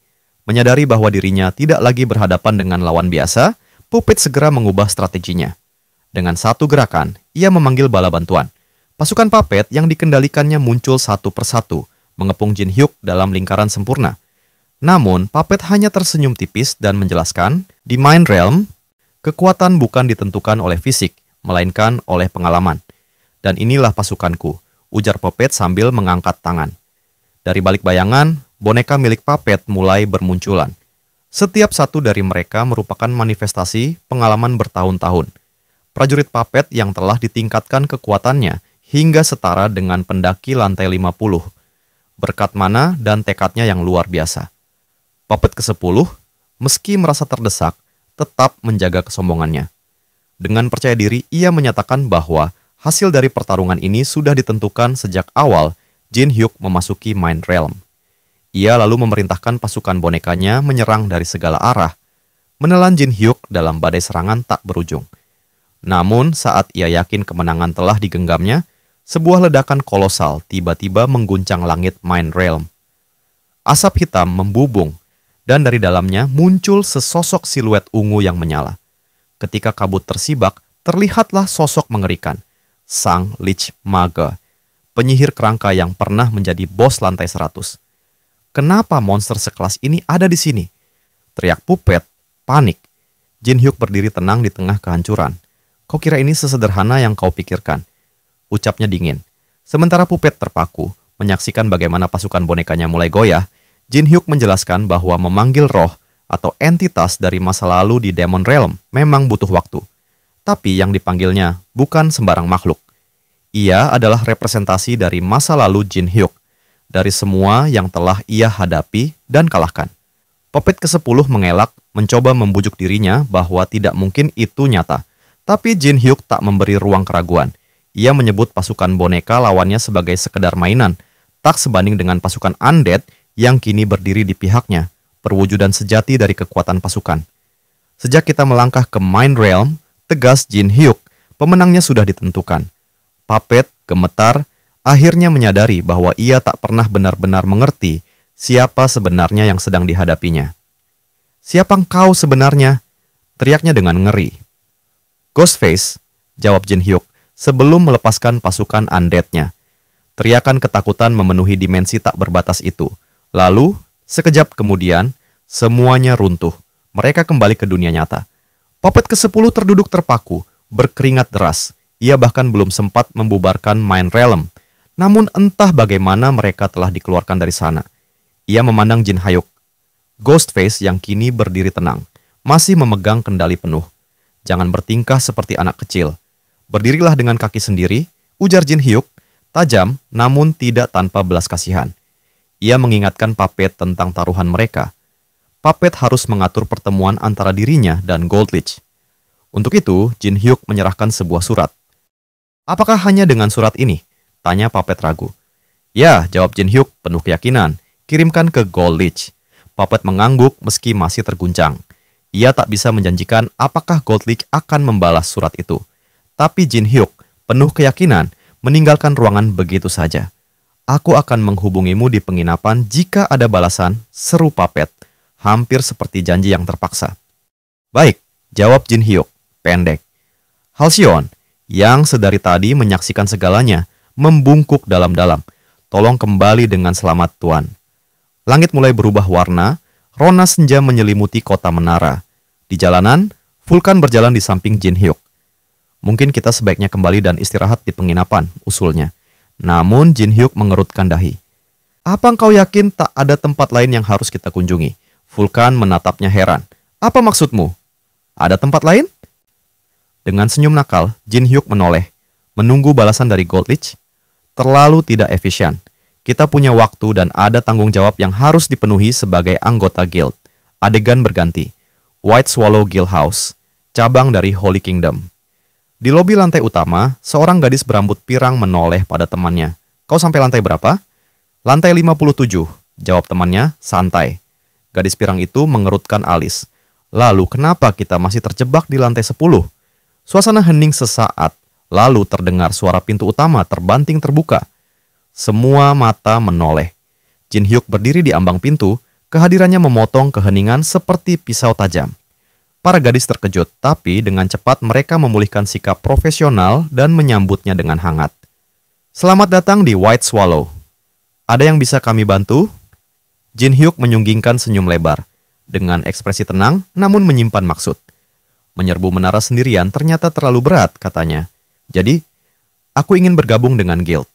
Menyadari bahwa dirinya tidak lagi berhadapan dengan lawan biasa, Puppet segera mengubah strateginya. Dengan satu gerakan, ia memanggil bala bantuan. Pasukan Puppet yang dikendalikannya muncul satu persatu, mengepung Jin Hyuk dalam lingkaran sempurna. Namun, Puppet hanya tersenyum tipis dan menjelaskan, di Mind Realm, kekuatan bukan ditentukan oleh fisik, melainkan oleh pengalaman. "Dan inilah pasukanku," ujar Puppet sambil mengangkat tangan. Dari balik bayangan, boneka milik Puppet mulai bermunculan. Setiap satu dari mereka merupakan manifestasi pengalaman bertahun-tahun. Prajurit Puppet yang telah ditingkatkan kekuatannya hingga setara dengan pendaki lantai 50. Berkat mana dan tekadnya yang luar biasa. Puppet ke-10, meski merasa terdesak, tetap menjaga kesombongannya. Dengan percaya diri, ia menyatakan bahwa hasil dari pertarungan ini sudah ditentukan sejak awal Jin Hyuk memasuki Mind Realm. Ia lalu memerintahkan pasukan bonekanya menyerang dari segala arah, menelan Jin Hyuk dalam badai serangan tak berujung. Namun, saat ia yakin kemenangan telah digenggamnya, sebuah ledakan kolosal tiba-tiba mengguncang langit Mind Realm. Asap hitam membubung, dan dari dalamnya muncul sesosok siluet ungu yang menyala. Ketika kabut tersibak, terlihatlah sosok mengerikan, Sang Lich Maga, penyihir kerangka yang pernah menjadi bos lantai 100. "Kenapa monster sekelas ini ada di sini?" teriak Puppet, panik. Jin Hyuk berdiri tenang di tengah kehancuran. "Kau kira ini sesederhana yang kau pikirkan?" ucapnya dingin. Sementara Puppet terpaku, menyaksikan bagaimana pasukan bonekanya mulai goyah, Jin Hyuk menjelaskan bahwa memanggil roh atau entitas dari masa lalu di Demon Realm memang butuh waktu. Tapi yang dipanggilnya bukan sembarang makhluk. Ia adalah representasi dari masa lalu Jin Hyuk, dari semua yang telah ia hadapi dan kalahkan. Puppet ke-10 mengelak, mencoba membujuk dirinya bahwa tidak mungkin itu nyata. Tapi Jin Hyuk tak memberi ruang keraguan. Ia menyebut pasukan boneka lawannya sebagai sekedar mainan, tak sebanding dengan pasukan undead yang kini berdiri di pihaknya, perwujudan sejati dari kekuatan pasukan. "Sejak kita melangkah ke Mind Realm," tegas Jin Hyuk, pemenangnya sudah ditentukan. Puppet gemetar, akhirnya menyadari bahwa ia tak pernah benar-benar mengerti siapa sebenarnya yang sedang dihadapinya. "Siapa engkau sebenarnya?" teriaknya dengan ngeri. "Ghostface," jawab Jin Hyuk sebelum melepaskan pasukan undead-nya. Teriakan ketakutan memenuhi dimensi tak berbatas itu. Lalu, Sekejap kemudian, semuanya runtuh. Mereka kembali ke dunia nyata. Puppet ke-10 terduduk terpaku, berkeringat deras. Ia bahkan belum sempat membubarkan Mind Realm. Namun entah bagaimana mereka telah dikeluarkan dari sana. Ia memandang Jin Hyuk, Ghostface yang kini berdiri tenang, masih memegang kendali penuh. Jangan bertingkah seperti anak kecil. Berdirilah dengan kaki sendiri, ujar Jin Hyuk, tajam namun tidak tanpa belas kasihan. Ia mengingatkan Puppet tentang taruhan mereka. Puppet harus mengatur pertemuan antara dirinya dan Goldlich. Untuk itu, Jin Hyuk menyerahkan sebuah surat. Apakah hanya dengan surat ini? Tanya Puppet ragu. Ya, jawab Jin Hyuk penuh keyakinan. Kirimkan ke Goldlich. Puppet mengangguk meski masih terguncang. Ia tak bisa menjanjikan apakah Goldlich akan membalas surat itu. Tapi Jin Hyuk penuh keyakinan meninggalkan ruangan begitu saja. Aku akan menghubungimu di penginapan jika ada balasan, seru Puppet. Hampir seperti janji yang terpaksa. Baik, jawab Jin Hyuk, pendek. Halcyon, yang sedari tadi menyaksikan segalanya, membungkuk dalam-dalam. Tolong kembali dengan selamat, Tuan. Langit mulai berubah warna, rona senja menyelimuti kota menara. Di jalanan, Vulkan berjalan di samping Jin Hyuk. Mungkin kita sebaiknya kembali dan istirahat di penginapan, usulnya. Namun Jin Hyuk mengerutkan dahi. Apa engkau yakin tak ada tempat lain yang harus kita kunjungi? Vulkan menatapnya heran. Apa maksudmu? Ada tempat lain? Dengan senyum nakal, Jin Hyuk menoleh. Menunggu balasan dari Goldlich? Terlalu tidak efisien. Kita punya waktu dan ada tanggung jawab yang harus dipenuhi sebagai anggota guild. Adegan berganti. White Swallow Guild House, cabang dari Holy Kingdom. Di lobi lantai utama, seorang gadis berambut pirang menoleh pada temannya. Kau sampai lantai berapa? Lantai 57, jawab temannya, santai. Gadis pirang itu mengerutkan alis. Lalu kenapa kita masih terjebak di lantai 10? Suasana hening sesaat, lalu terdengar suara pintu utama terbanting terbuka. Semua mata menoleh. Jin Hyuk berdiri di ambang pintu, kehadirannya memotong keheningan seperti pisau tajam. Para gadis terkejut, tapi dengan cepat mereka memulihkan sikap profesional dan menyambutnya dengan hangat. Selamat datang di White Swallow. Ada yang bisa kami bantu? Jin Hyuk menyunggingkan senyum lebar, dengan ekspresi tenang namun menyimpan maksud. Menyerbu menara sendirian ternyata terlalu berat, katanya. Jadi, aku ingin bergabung dengan guild.